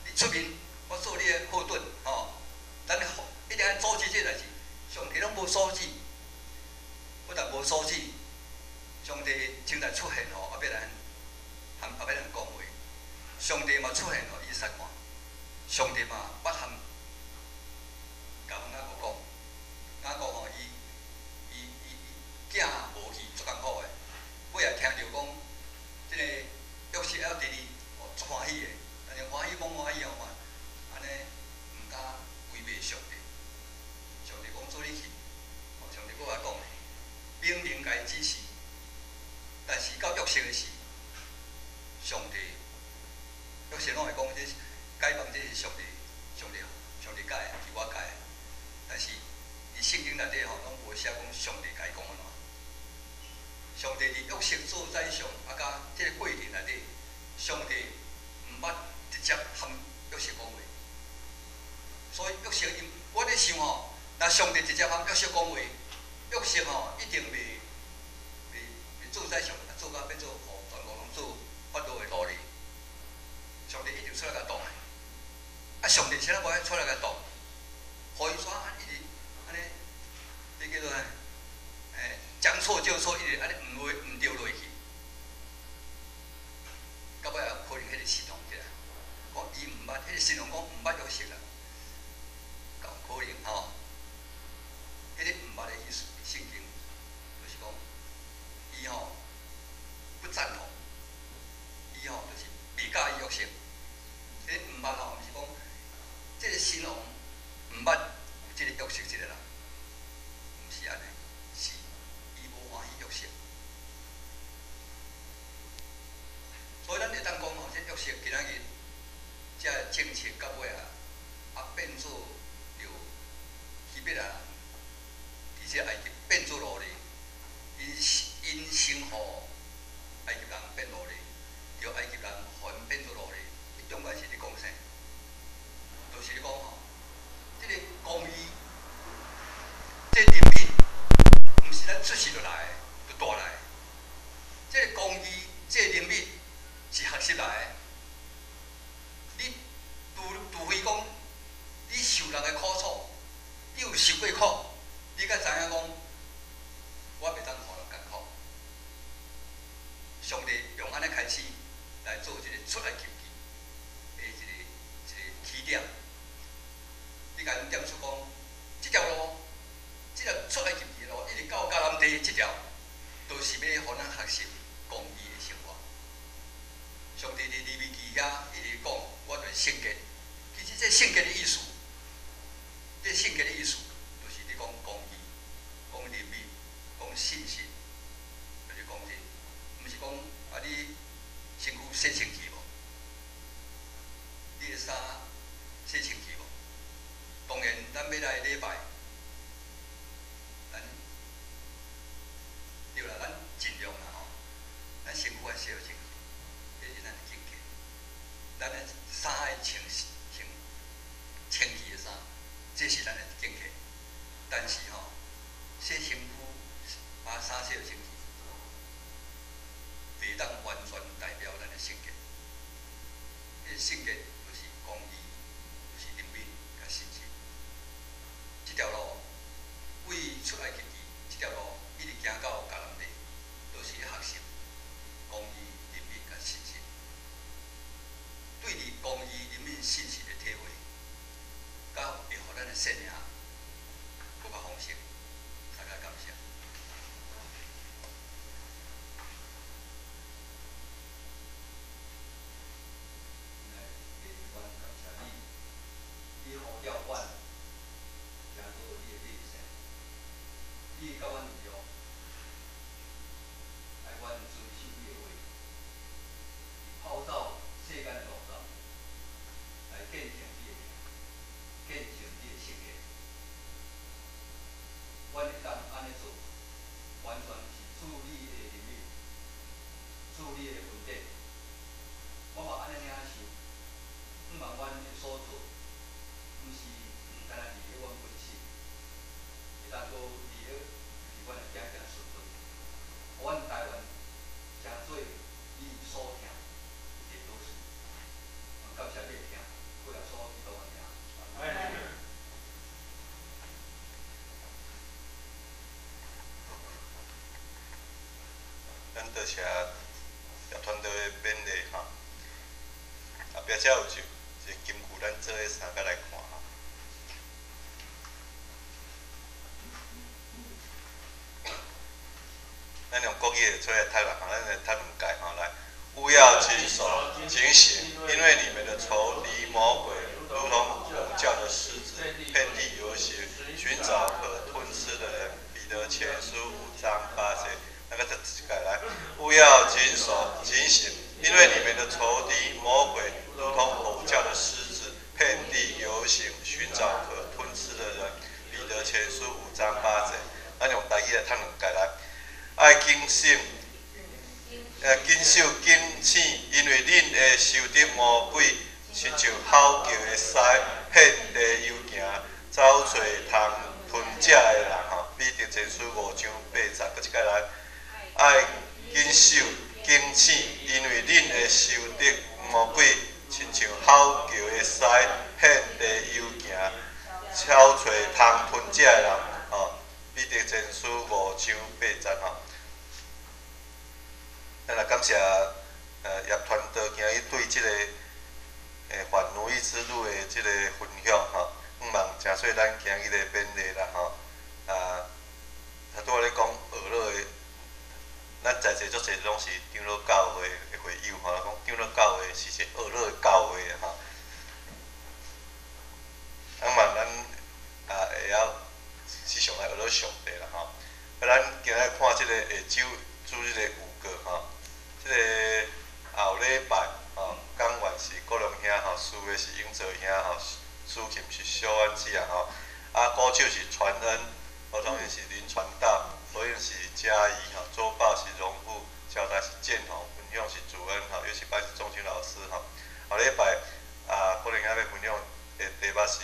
你出面，我做你的后盾哦。咱一定要阻止这代志，上帝拢无阻止，不但无阻止，上帝正在出现吼阿伯拉罕，含阿伯拉罕讲话，上帝嘛出现吼以撒看，上帝嘛捌含甲雅各讲，雅各吼伊囝无去足艰苦的，尾也听着讲，即个。约瑟还伫哩，哦，足欢喜的，但是欢喜讲欢喜后嘛，安尼毋敢违背上帝。上帝讲做你去，哦，上帝搁甲讲，命令家指示，但是到约瑟的时，上帝约瑟拢会讲这解放这是上帝改的，是我改的。但是伫圣经内底吼，拢无写讲上帝家讲安怎。上帝伫约瑟做宰相，啊，甲即个过程内底，上帝毋捌直接含约瑟讲话，所以约瑟因我咧想吼，若上帝直接含约瑟讲话，约瑟吼一定袂做宰相，做到变做互全国拢做法老的奴隶。上帝一定出来甲动的，啊，上帝现在无爱出来甲动，互伊煞一直安尼，这叫做将错就错，一直安尼毋掉落去，到尾也可能迄个系统起来，讲伊毋捌，迄个形容讲毋捌约瑟啦，够可能吼，迄个毋捌的意思，圣经就是讲，伊吼不赞同，伊吼就是未介意约瑟，迄个毋捌吼，毋是讲，即个形容毋捌即个约瑟即个人，毋是安尼。欢喜约瑟，都是要互咱学习公义的生活。上帝伫利未记遐，伊咧讲，我对圣洁，其实这圣洁的意思，这圣洁的意思，就是咧讲公义、讲仁义、讲信心，就是讲这，毋是讲啊你身躯洗清气无，你的衫洗清气无。当然，咱要来礼拜，咱对啦，咱尽量啦吼，咱身躯爱洗清气。这是咱的境界，咱的衫爱清气的衫，这是咱的境界。但是吼，洗身躯把衫洗清气，袂当完全代表咱的性格。这性格就是公义，就是仁义甲信心。这条路为出埃及记，这条路一直行到迦南地，都是学习公义。信心，对于公义、人民信心的体会，甲会互咱的信仰更较丰盛。大家感谢。感谢你，你呼叫阮，行到你的面前，你甲阮有用，爱阮遵守你的话。跑到世间的路上，来见证你的名，见证你的圣洁。阮会当安尼做，完全是主你的仁义，主你的恩典。我嘛安尼领受，毋茫阮的所做，毋是单单利益阮本身，会当搁利益是阮的家家顺分，互阮台湾成做你所听。感谢你听，为了说基督的名。咱多谢业团队的勉励哈，后壁才有就一个金句，咱做伙三个来看哈。咱用国语出来读啦，哈，咱来读两届哈来。勿要谨守警醒，因为你们的仇敌魔鬼如同吼叫的狮子，遍地游行，寻找可吞吃的人。彼得前书5章8节，那个字改来。勿要谨守警醒，因为你们的仇敌魔鬼如同吼叫的狮子，遍地游行，寻找可吞吃的人。彼得前书5章8节，咱用台语来读两届来。爱警醒。谨守警醒，因为恁会受得魔鬼，亲像吼叫的狮，遍地游行，找找通吞食的人吼。彼得前书5章8节，搁一届来，爱谨守警醒，因为恁会受得魔鬼，亲像吼叫的狮，遍地游行，找找通吞食的人吼。彼得前书5章8节吼。咱来感谢业团队今日对即个反奴役之路的即个分享吼，毋茫诚说咱今日的勉励啦吼。拄仔咧讲学乐的，咱在座足侪拢是长老教会的会友吼，讲长老教会是一个学乐的教会吼。茫咱会晓时常来学乐上帝啦吼。咱今日看即个下周主即个有个吼。即个后礼拜吼，讲员是郭龙兄吼，输的是永泽兄吼，输琴是小安子啊吼，鼓手是传恩，合同员是林传道，回应是嘉怡吼，周报是荣富，交代是建宏，分享是主恩吼，乐器班是钟青老师吼。后礼拜郭龙兄要分享的题目是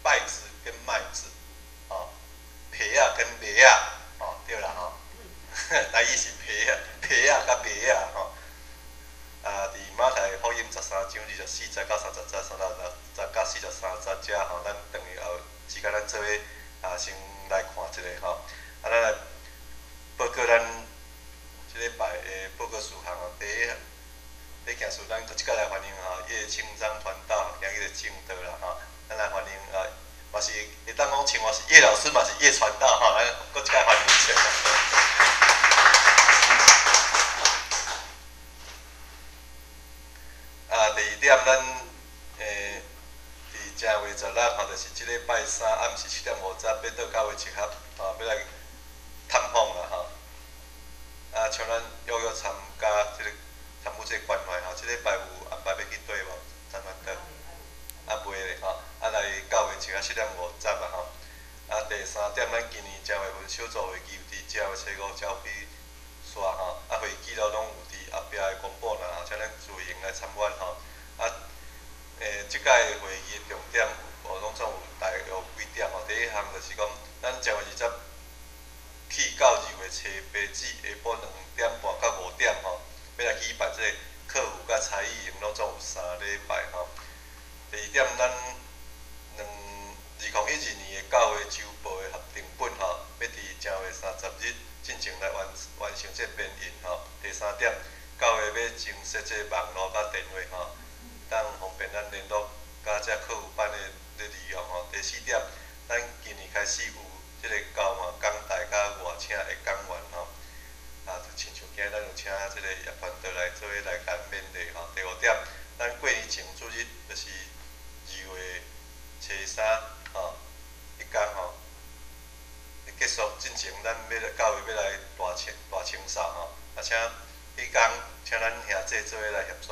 稗子跟麦子，吼，皮仔跟麦仔，吼对啦吼。台语是皮仔甲麦仔吼。伫马太福音13章24节到30节、30节到43节吼，咱等于后时间咱做伙先来看一下吼。咱来报告咱即礼拜的报告事项吼。第一件事，咱即个来欢迎叶清章传道今日的正道啦吼。咱来欢迎嘛是会当讲称我是叶老师，嘛是叶传道吼。咱一盒要来探访啦像咱约参加参与这个关怀这礼拜有安排要去对无？参加倒？袂咧来到的一个7:50第3点，咱今年正月份小组会议有伫正月初5交费刷会记录拢有伫后壁的公布啦请咱自行来参观即届的会议的重点拢总有大约有几点第一项就是讲，咱正月20起到2月初8止下晡2点半到5点要来举办这个客户甲才艺营，拢总有3礼拜第二点，咱2012年的9月周报的合订本要伫正月30日进前来完成这编印第3点，9月要增设这网络甲电话当方便咱联络甲这客户班的利用第4点，咱今年开始有这个交换讲台甲外请的讲员就亲像今日咱有请这个叶团队来做来谈勉励第5点，咱过年前主日就是2月初3一天会结束进前，咱9月要来大清扫请迄天请咱兄弟做伙来协助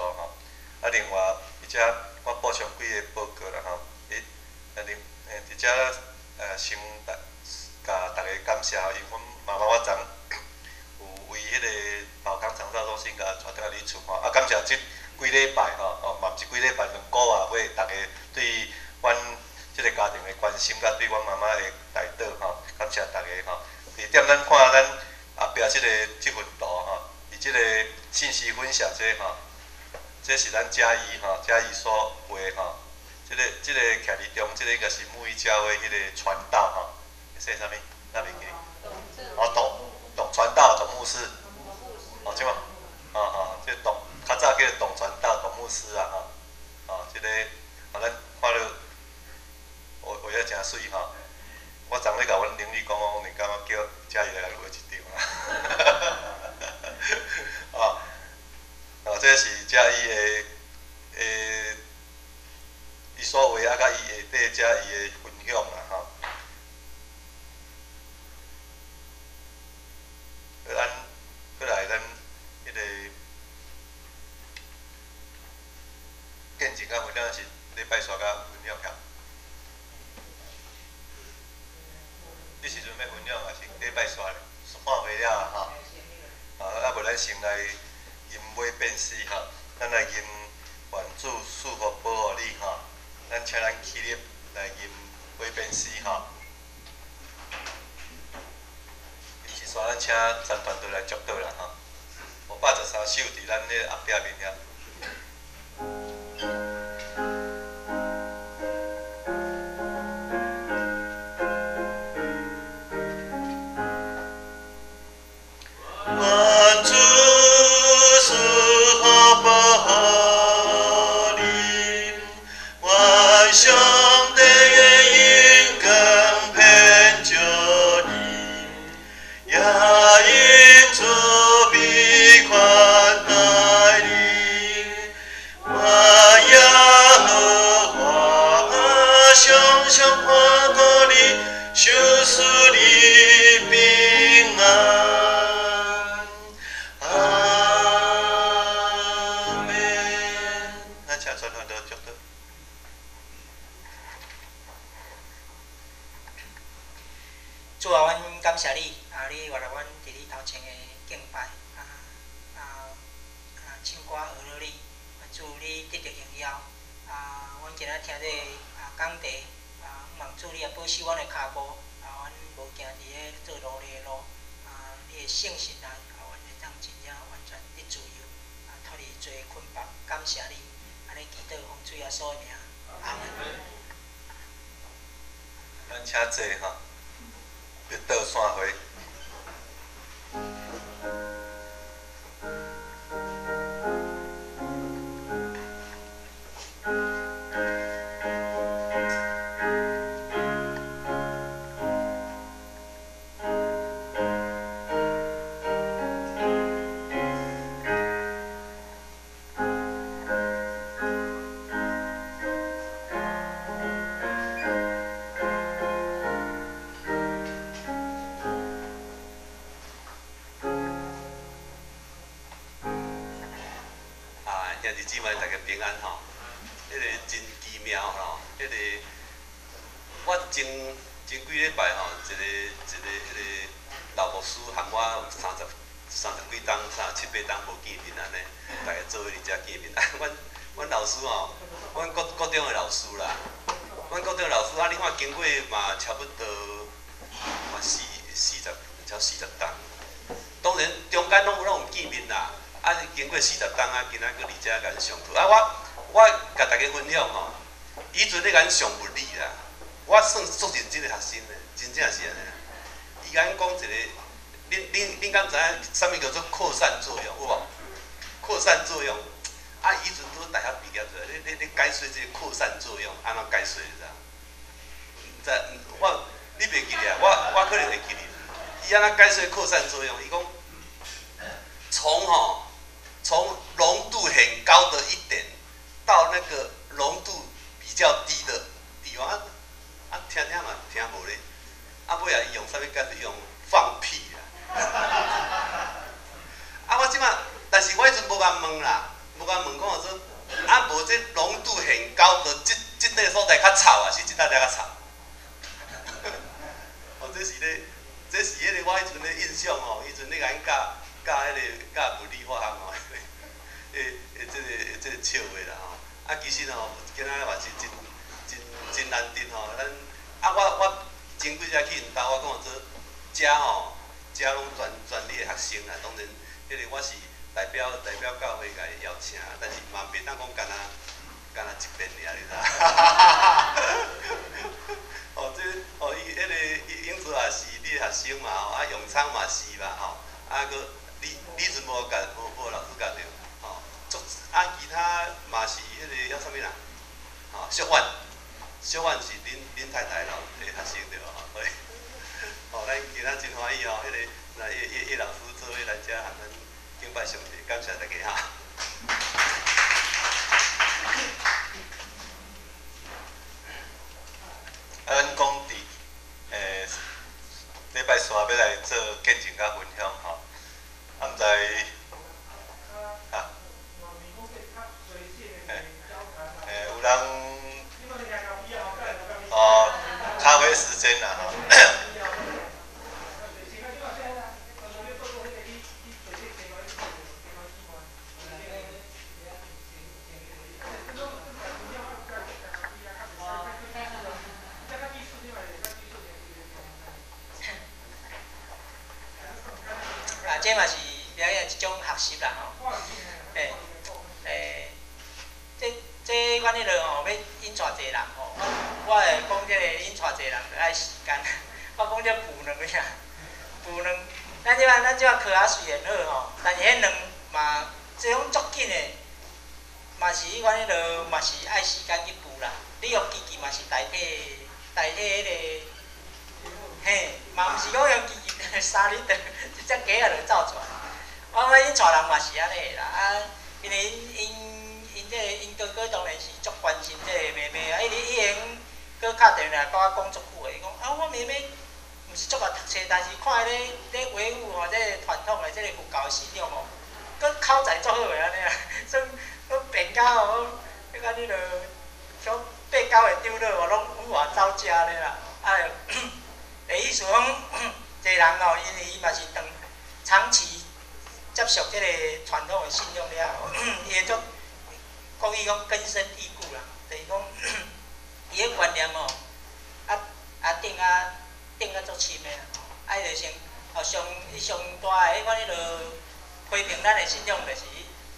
另外而且我补充几个报告啦伫遮先甲大家感谢因阮妈妈我昨有为迄个宝康长照中心甲带倒来你厝感谢即几礼拜嘛毋是几礼拜2个月尾，大家对阮即个家庭的关心，甲对阮妈妈的带倒感谢大家第二点，咱看咱后壁即份图伫即个信息分享这是咱嘉义所画即个徛伫中，即个应该是木鱼教的迄个传道说啥物？那袂记。董传道董牧师，即嘛即个较早叫董传道董牧师即个咱看到画得真水我昨日甲阮邻里讲，你敢若叫嘉义来甲你画一张这是嘉义的伊所画甲伊下底嘉义的分享啦过来咱迄个见证甲分享是礼拜刷甲分享你时阵要分享也是礼拜刷看会了无咱先来吟尾变诗咱来吟愿主赐福保护你咱请咱起立来吟尾变诗是煞咱请赞团队来祝祷啦513首伫咱迄后壁面遐。主啊，阮感谢你你原来阮伫你头前的敬拜唱歌学了你，主你得到荣耀阮今仔听这讲题望主你也保守阮的骹步阮无行伫咧做路的路你的圣神阮会当真正完全得自由托你做捆绑，感谢你，安尼祈祷奉主耶稣的名，阿门。咱请坐别倒散回。弟姊妹大家平安吼，迄个真奇妙吼，迄个我前几礼拜吼，一个迄个老牧师喊我有30几档、37、8档无见面安尼，大家做伙伫遮见面。阮老师吼，阮国中的老师啦，阮国中的老师啊，你看经过嘛差不多嘛40档，当然中间拢有见面啦。啊，经过40档啊，今仔佫伫遮甲咱上课。啊，我甲大家分享吼，以前咧甲咱上物理啦，我算足认真的学生咧，真正是安尼。伊甲咱讲一个，恁敢知影啥物叫做扩散作用有无？扩散作用，啊，以前拄大学毕业出来，你解说这个扩散作用，安怎解说你知？你袂记哩啊？我可能会记哩。伊安怎解说扩散作用？伊讲从浓度很高的一点到那个浓度比较低的地方，听嘛听无咧，尾仔伊用啥物解释？用放屁啦！我即马，但是我迄阵无甲问啦，无甲问讲说，无这浓度很高的这个所在较臭啊，是这搭在较臭？这是迄个我迄阵的印象吼，迄阵咧甲咱教物理化学吼。这个笑话啦吼，其实吼，今仔嘛是真难得吼，我前几日去因兜，我讲做遮拢专业的学生啦，当然，迄个我是代表教会甲伊邀请，但是嘛袂当讲干那一遍尔，你知？伊迄个永泽也是你的学生嘛吼，永昌嘛是嘛吼，你阵无老师教着。其他嘛是迄个叫啥物啦？小婉是恁太太老的学生对无？所以，咱今仔真欢喜吼，迄个叶老师做伙来遮，和咱敬拜上帝，感谢大家哈。咱讲伫礼拜三要来做见证甲分享吼，毋知。有人咖啡时间啦吼。这嘛是表演一种学习啦吼。这阮迄落吼，要引带济人吼，我会讲这个引带济人着爱时间。我讲这负两个啥？负两，咱即课仔虽然好吼，但是迄两嘛，这种足紧的，嘛是阮迄落嘛是爱时间去补啦。你用机器嘛是代替迄个，嘿，嘛毋是讲用机器3日一只鸡仔就走出来。我引带人嘛是安尼啦，因为因哥哥当然是足关心这个妹妹啊，伊闲搁敲电话来甲我讲足久的，伊讲我妹妹毋是足爱读册，但是看咧维护吼这个传统的这个佛教信仰吼，搁口才足好个安尼啊，所以搁变到吼，迄个迄落像8、9个长老吼，拢往外走食咧啦。的意思讲，侪人吼，因为伊嘛是长期接受这个传统的信仰了后，伊会足。讲伊讲根深蒂固啦，就是讲伊个观念吼，定啊足深的啦，就先上大个迄落批评咱的信仰，就是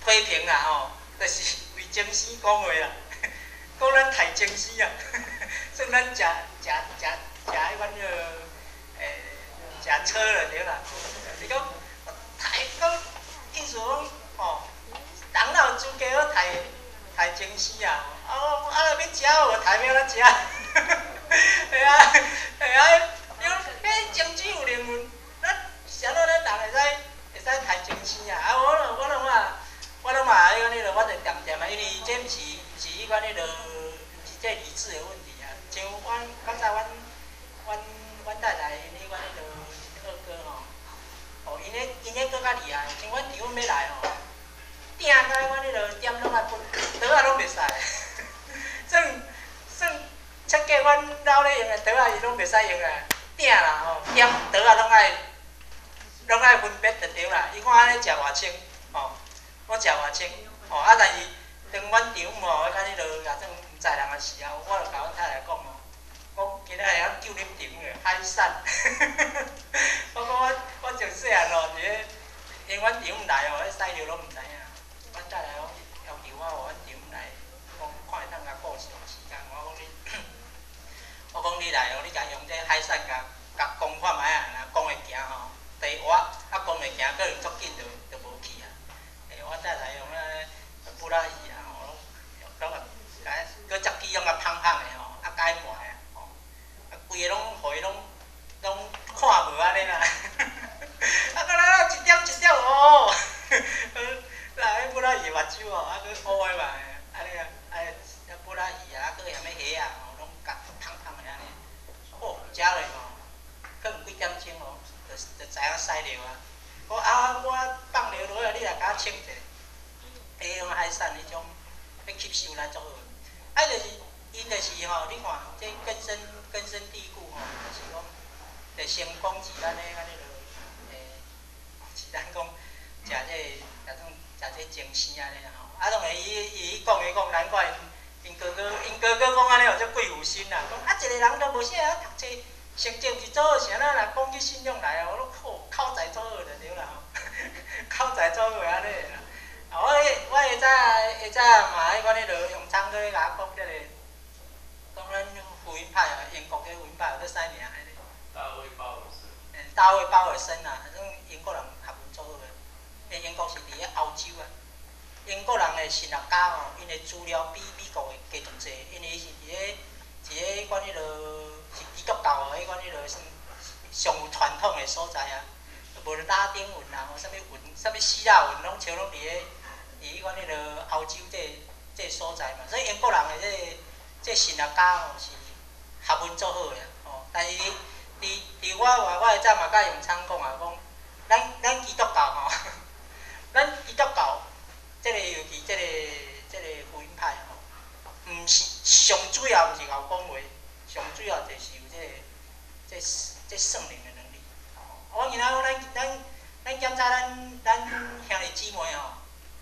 批评啦吼，就是为精神讲话啦，讲咱太精神啊，算咱食迄款食错了对啦，是讲太讲意思讲吼，人哪有资格好太精细啊！若要食我太要咱食，系啊，因为迄精子有灵魂，咱啥咯，咱人会使太精细啊！我拢嘛迄个我着点啊，因为这毋是迄款毋是这理智的问题啊。像刚才阮太太迄款二哥吼，因迄搁较厉害，像阮弟阮要来吼，定甲阮迄点拢爱分拢袂使用啦，鼎啦吼，盐刀啊拢爱分别就对啦。伊看安尼食偌清，吼，我食偌清，吼啊，但是当阮丈吼，迄安尼落也算毋知人个时候，我就甲阮太太讲吼，我今仔会晓救恁丈个海产。我讲我从细汉吼，伫咧因阮丈来吼，迄屎尿拢毋知影。阮太太讲要求我互阮丈来，讲看会当甲顾上时间。我讲你来哦，你甲用这海产甲讲看卖啊，若讲会行吼，第活啊讲会行，可能足紧就无去啊。我太太用布拉鱼啊，吼，拢甲佮食起用甲芳芳的吼，啊解糜啊，吼，啊规个拢互伊拢看无安尼啦。啊，个啦一点一点哦，啦，迄布拉鱼目睭哦，啊佮乌的嘛，安尼啊，布拉鱼啊，佮咸个虾啊，吼，拢甲芳芳的安尼。哦，食落吼，可能几点钟哦，就知影屎尿啊。我放尿落去，你来甲我清者。迄种海产迄种要吸收来足好。啊，就是因就是吼，你看这根深蒂固吼，就是讲，就先讲是咱咧安尼落，是咱讲食这精鲜安尼啦吼。啊，当然伊讲，难怪因哥哥讲安尼有这贵妇心啦，讲啊一个人都无啥晓读册，成绩是做好，啥啦？若讲去信用来哦，我口才做好就对啦吼，口才做好安尼啦。啊，我下早嘛迄款咧落用仓去甲我讲讲咱福音派啊，英国嘅福音派有得啥名迄个？大卫鲍尔森啊，迄种英国人学问做好诶。英国是伫咧欧洲啊。英国人诶神学家吼，因诶资料比美国诶加侪，因为伊是伫咧迄款迄落是基督教哦，迄款迄落上有传统诶所在啊。无拉丁文啦，吼，啥物希腊文拢像拢伫迄款迄落欧洲这所在嘛，所以英国人诶这神学家吼是学问做好诶吼。但是伫我会早嘛甲用仓讲啊，讲咱基督教吼，咱基督教这个尤其这个福音派吼，毋是上主要毋是后讲话，上主要就是有这圣灵诶能力。我今仔讲咱检查咱兄弟姊妹吼，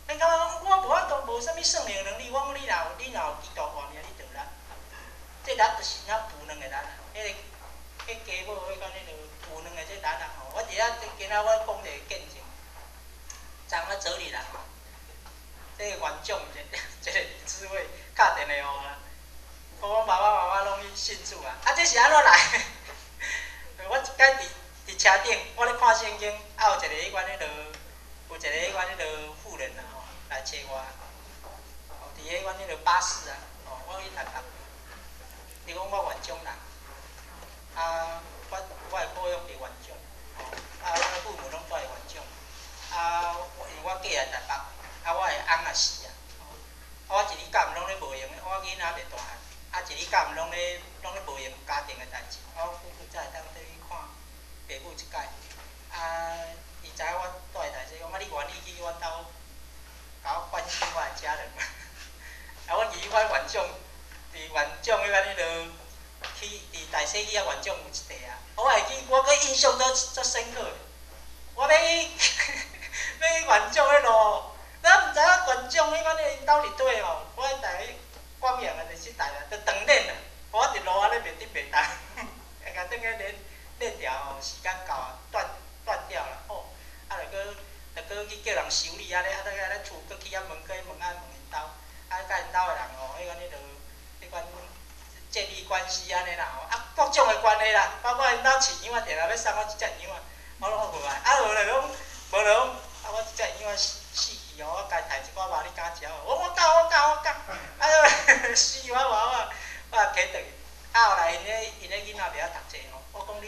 咱感觉讲我无法度无啥物圣灵能力，我讲你若有基督话命，你着有力。这力就是咱负两个力啊，迄家母迄款迄落负两个这力啊吼。我伫遐今仔我讲一个见证，昨昏做你啦吼，这个园长一个姊妹敲电话互我，讲爸爸妈妈拢去信主啊，啊这是安怎来？我一摆伫车顶，我咧看圣经，啊有一个迄款迄落，妇人啊吼，来找我，吼伫迄款迄落巴士啊，吼我去台北，伊讲我园长人，啊我诶保养伫园长，吼啊我诶父母拢住伫园长，啊因为我嫁来台北，啊我诶翁也死啊，我一日到晚拢咧无闲，我囡仔袂大汉，啊一日到晚拢咧无闲家庭诶代志，我久久才会当去看爸母一摆，啊伊知影我住伫台西，讲啊你愿意去阮兜，甲我关心我诶家人嘛，啊阮伊阮园长，伫园长迄款迄落去伫台西去啊园长有一地啊，我会记我个印象足深刻，我要去园长迄路。咱毋知影园长迄款因兜伫底吼，我逐个光阳啊，就是台啊，就长练啊，我伫路啊咧袂得袂当，会甲转去练条吼，时间到啊断掉啦，吼，啊就去叫人修理啊咧，啊再咧厝搁去遐问因兜，啊甲因兜诶人吼，迄款建立关系安尼啦吼，啊各种诶关系啦，包括因兜饲羊啊，定定要送我一只羊啊，我拢无爱，啊无就讲，啊我一只羊啊死去哦，我家杀一寡肉你敢食无？我敢，啊死我无我摕倒去，啊后来因咧囡仔袂晓读册吼，我讲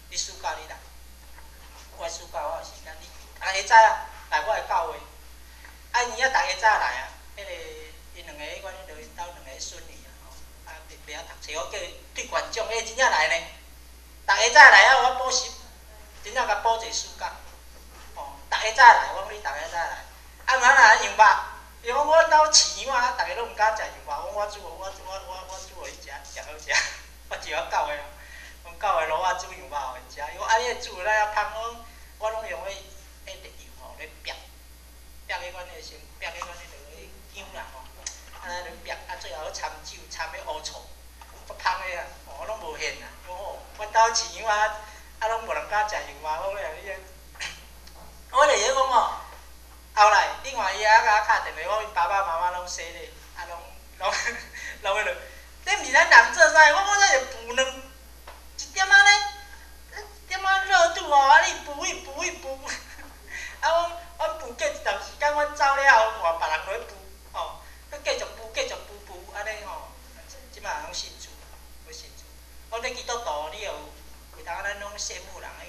你暑假你来，我暑假我有时间，你下早来我诶教会，啊伊逐下早来啊，迄个因两个迄款迄落因兜两个孙女啊吼，啊袂晓读册，我叫伊对园长，真正来呢，逐下早来啊，我补习，真正甲补一个暑假。哦，逐下早来，我讲你逐下早来，啊，若用肉，伊讲我兜饲羊啊，逐个拢毋敢食羊肉，我煮互伊食，食好食。我我就要教的，用教的卤仔煮羊肉因食，伊讲啊你煮的咱芳，我拢用迄绿油吼咧煸，煸迄款的先煸迄款迄落姜啦吼，啊咧煸啊最后掺酒掺迄乌醋，足芳的啊，我拢无现啊，哦，我兜饲羊啊，啊拢无人敢食羊肉，我咧你我咧讲吼。后来，另外伊啊甲我敲电话，我因爸爸妈妈拢洗咧，啊拢迄落，这毋是咱人做啥？我这就浮卵，一点仔咧，一点仔热度哦，啊你浮，啊阮浮过一段时间，阮走了后，换别人落去浮，吼，佮继续浮，安尼吼，即摆拢信主，要信主。我咧基督徒，你有有当咱拢羡慕人诶，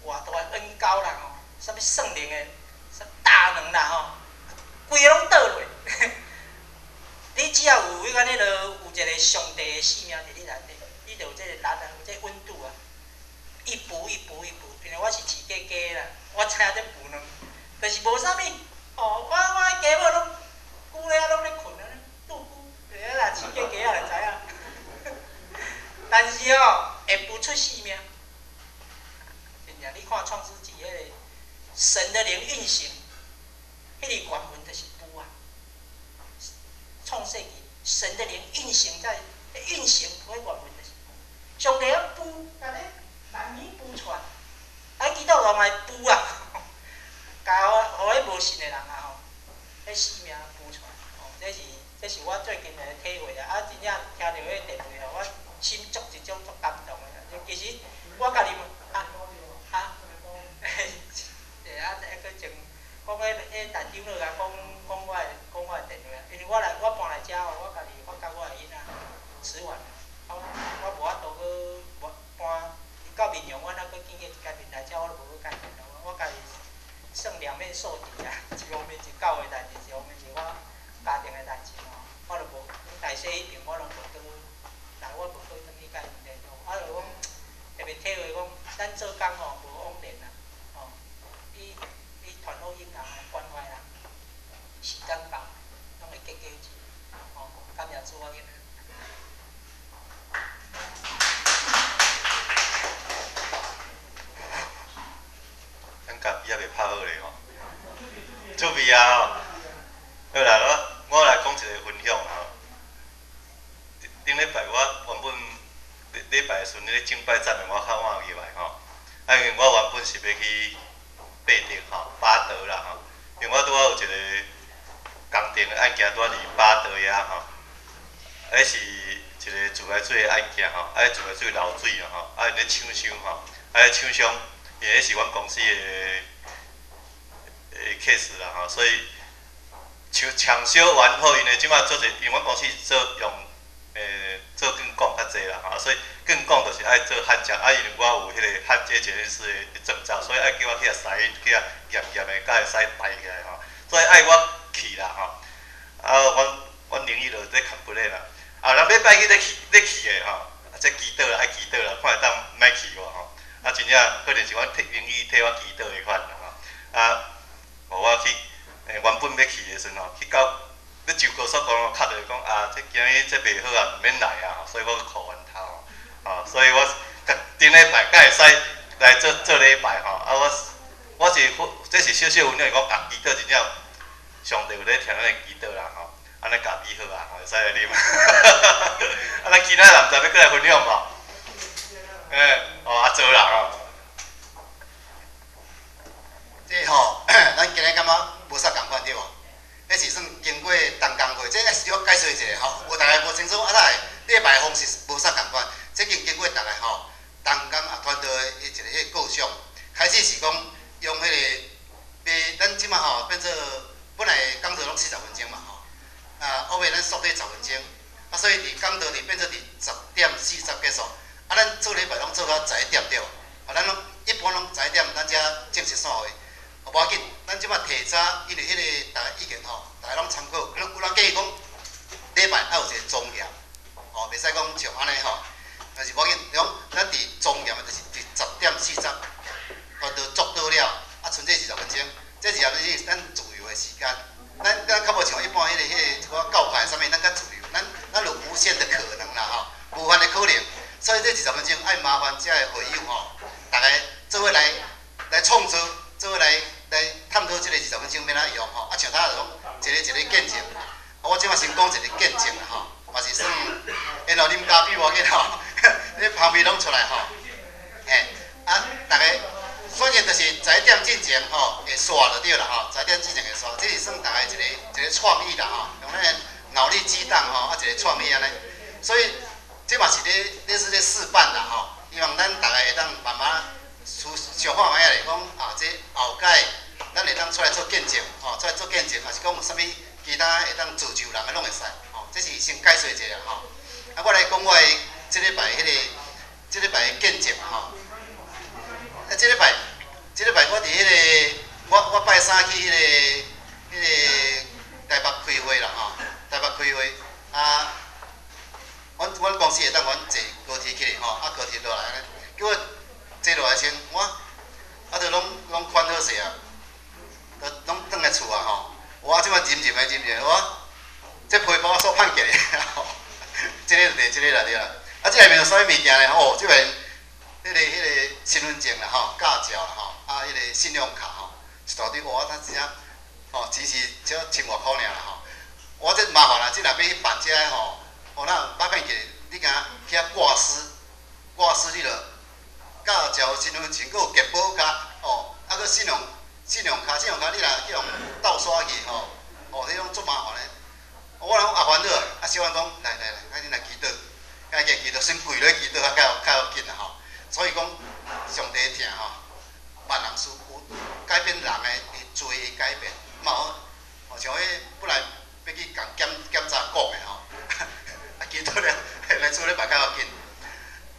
好，偌大恩高啦吼，啥物圣灵诶。大能啦吼，规个拢倒落。你只要有迄款迄落有一个上帝的性命伫你内底，你就有这个力啊，有这个温度啊，一步，因为我是饲鸡鸡啦，我知影这浮卵，就是无啥物，哦，我迄鸡母拢久了拢咧困啊，拄久，你若饲鸡鸡啊就知影。但是哦，会浮出性命，真正你看创世纪迄个。神的灵运行，迄个原文就是浮啊。创世纪，神的灵运行在运行，迄原文就是浮。上帝要浮，甲咧万米浮出来，啊，基督徒嘛会浮啊，甲互迄无信的人啊吼，迄性命浮出来，哦，这是我最近的体会啊。啊，真正听到迄个电话吼，我心足一种足感动的。其实我家己啊，佫前讲迄陈长老甲讲我的电话，因为我搬来遮吼，我家己我甲我的囡仔吃完，我无法度去搬，到民雄我那佫见个一间面来遮，我都无去改变咯。我家己算两面受敌啊，一方面是教会代志，一方面是我家庭的代志吼，我都无大细迄边我拢无去，但我无去啥物甲因联络，啊就讲特别体会讲，咱做工吼无往脸啊。传福音人诶，关怀人，时间到，拢会结结子，哦，感谢主我囡仔。咱咖啡还袂拍好咧吼，趣味啊吼。好啦，我来讲一个分享吼。顶礼拜我原本礼拜顺咧敬拜站的我较晚入来吼，啊因为我原本是要去。八德吼，巴德啦吼，因为我拄好有一个工程的案件，拄好伫巴德遐吼，迄是一个自来水的案件吼，啊自来水漏水啊吼，啊因咧抢修吼，啊厂商因为迄是阮公司的case 啦吼，所以抢修完后，因为即摆做者，因为阮公司做用做更广较济啦吼，所以更广就是爱做焊接，啊因为我有迄个焊接检验师的证照，所以爱叫我去遐师去遐验验的，才会使抬起来吼。所以爱我去啦吼。啊，阮灵异就在看不咧啦。啊，人礼拜日咧去的吼，这祈祷啦，爱祈祷啦，看会当莫去无吼。啊，真正可能是阮灵异替我祈祷的款啦吼。啊，互我去原本要去的时阵吼，去到。咧就高速公路敲着讲啊，今日这袂好啊，毋免来啊，所以我考完头吼，所以我顶礼拜才会使来做礼拜吼，啊我是这是小小分享，讲啊祈祷真正上帝有咧听咱的祈祷啦吼，安尼咖啡好啊，会使来啉，啊咱其他人知要过来分享无？哦啊做啦吼，这吼，咱今日感觉无啥共款对无？迄是算经过同工会，这是要解说一下吼。有大家无清楚，啊来礼拜方式无啥共款。这经过大家吼，同工啊团队一个迄构想，开始是讲用迄个，咱即马吼变做本来讲座拢40分钟嘛吼，啊后尾咱缩短10分钟，啊所以伫讲座里变做伫10:40结束，啊咱做礼拜拢做到11点对，啊咱拢一般拢11点咱遮正式散会。无要紧，咱即摆提早，因为迄个大家意见吼，大家拢参考。有人建议讲，礼拜要有一个庄严，吼，袂使讲像安尼吼。但是无要紧，讲咱伫庄严的，就是伫10:40，团队做到了，啊，剩这20分钟，这20分钟是咱自由的时间。咱较无像一般迄个我教派啥物，咱较自由，咱有无限的可能啦吼，无法的可能。所以这20分钟爱麻烦遮个会友吼，大家做伙来创作，做伙来探讨这个20分钟要哪用吼。啊，像他就讲一个见证，我即马先讲一个见证啦吼，嘛是算，因后啉咖啡无紧吼，你旁边拢出来吼，嘿，啊，大家反正就是11点之前吼会刷就对啦吼，11点之前会刷，这是算大家一个创意啦吼，用咱个脑力激荡吼，啊一个创意安尼，所以。这嘛是咧是咧示范啦吼，希望咱大家会当慢慢想看卖咧讲啊，这后届咱会当出来做见证吼，出来做见证，也是讲有啥物其他会当自救人诶拢会使吼，这是先解说一下吼。啊，我来讲我诶这礼拜这礼拜诶见证吼。啊，这礼拜我伫我拜三去迄个台北开会啦吼，台北开会啊。阮公司会当阮坐高铁起吼，啊高铁落来咧，叫我坐落来先，我着拢款好势啊，拢转来厝啊吼，我即摆忍我这皮包所放起来吼，即个啦对啦，啊即内面有啥物物件咧？哦，即边迄个身份证啦吼，驾照啦吼，啊迄个信用卡吼，一大堆哇，他真吼，只是只千外箍尔啦吼，我这麻烦啦，即若要去办遮吼。哦，那麻烦起，你敢去遐挂失你着驾照、身份证，佮有健保卡，哦，啊佮信用卡你若去用盗刷去吼，哦，迄种足麻烦诶。我人阿烦恼，啊小安讲来，啊你来祈祷，啊祈祷先跪落祈祷，啊较有紧啦吼。所以讲上帝听吼，万人事有改变人诶罪会改变，嘛好，哦像迄本来要去共检查讲诶吼。祈祷了，来厝咧办较要紧。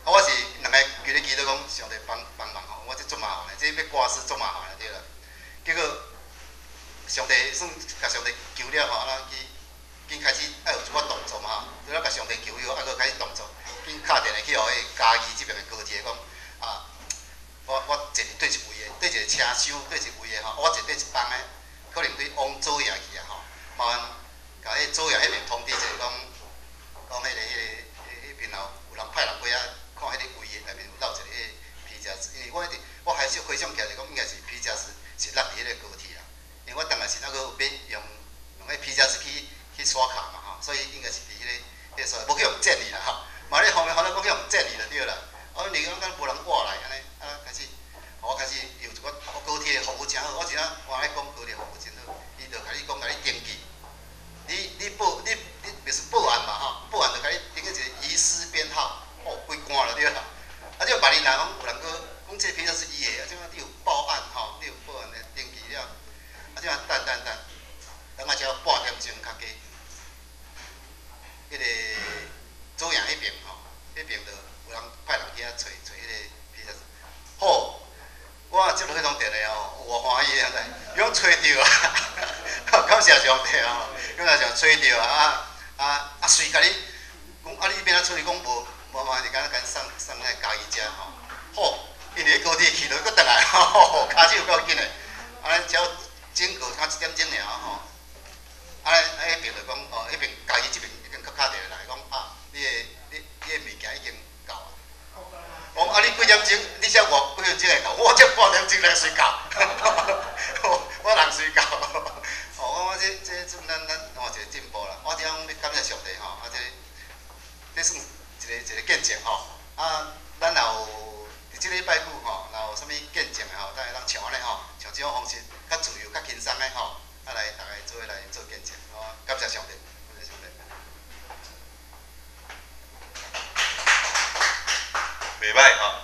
啊，我是两个规日祈祷讲上帝帮忙吼，我这足麻烦诶，这要挂失足麻烦对啦。结果上帝算甲上帝求了吼，咱紧开始爱有一寡动作嘛吼，咱甲上帝求以后，啊，佮开始动作，紧敲电话去互迄嘉义这边诶高铁讲啊，我坐对一位诶，对一个车手，对一位诶吼，我坐对一帮诶，可能对往左野去啊吼，麻烦甲迄左野迄边通知一下讲。讲迄边头有人派人过遐看迄个位内面有漏一个皮夹子，因为我还是回想起来讲，应该是皮夹子是落伫迄个高铁啦，因为我当然是那个要用迄皮夹子去刷卡嘛吼，所以应该是伫迄个所在，无去用建议啦吼，嘛咧后面讲去用建议就对啦，啊你讲敢无人挂来安尼，啊开始，我开始有一寡高铁服务真好，我真啊话咧讲高铁服务真好，伊就甲你讲甲你登记。你就是报案嘛吼，报案就甲你登记一个遗失编号，哦，规关了对啦。啊，就万一人讲有人讲这批都是伊的，啊，即摆你有报案吼，你有报案的登记了，啊，即摆等啊只半点钟较加。迄个左营迄边吼，迄边就有人派人去遐找迄个批证。好，我接到迄通电话吼，我欢喜啊，伊讲找着啊，感谢上帝啊！咁啊，就找着啊，随甲你讲啊，你变啊处理讲无麻烦，就敢送来家己遮吼。好，因为高铁去到，佫倒来吼，骹手有够紧诶。啊，咱只要整个差1点钟尔吼。啊，迄边就讲哦，迄边家己这边已经佫敲电话来讲啊，你诶物件已经到啊。讲啊，你几点钟？你才几分钟会到？我才半点钟来睡觉，我人睡觉。哦，我这咱换一个进步啦。我只讲要感谢上帝吼，啊这算一个见证吼。啊，咱若有伫即礼拜久吼，若有啥物见证的吼，咱会当像安尼吼，像即种方式较自由、较轻松的吼，啊来大家做伙来做见证，吼，感谢上帝，感谢上帝。袂歹吼，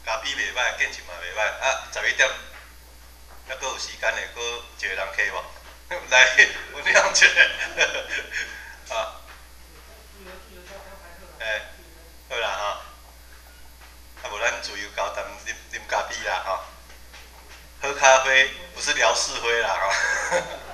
咖啡袂歹，见证嘛袂歹。啊，11点，还佫有时间的，佫一个人客无？来，分享一下。啊，好啦吼，啊无咱自由交谈，啉咖啡啦吼，喝咖啡不是聊是非啦吼。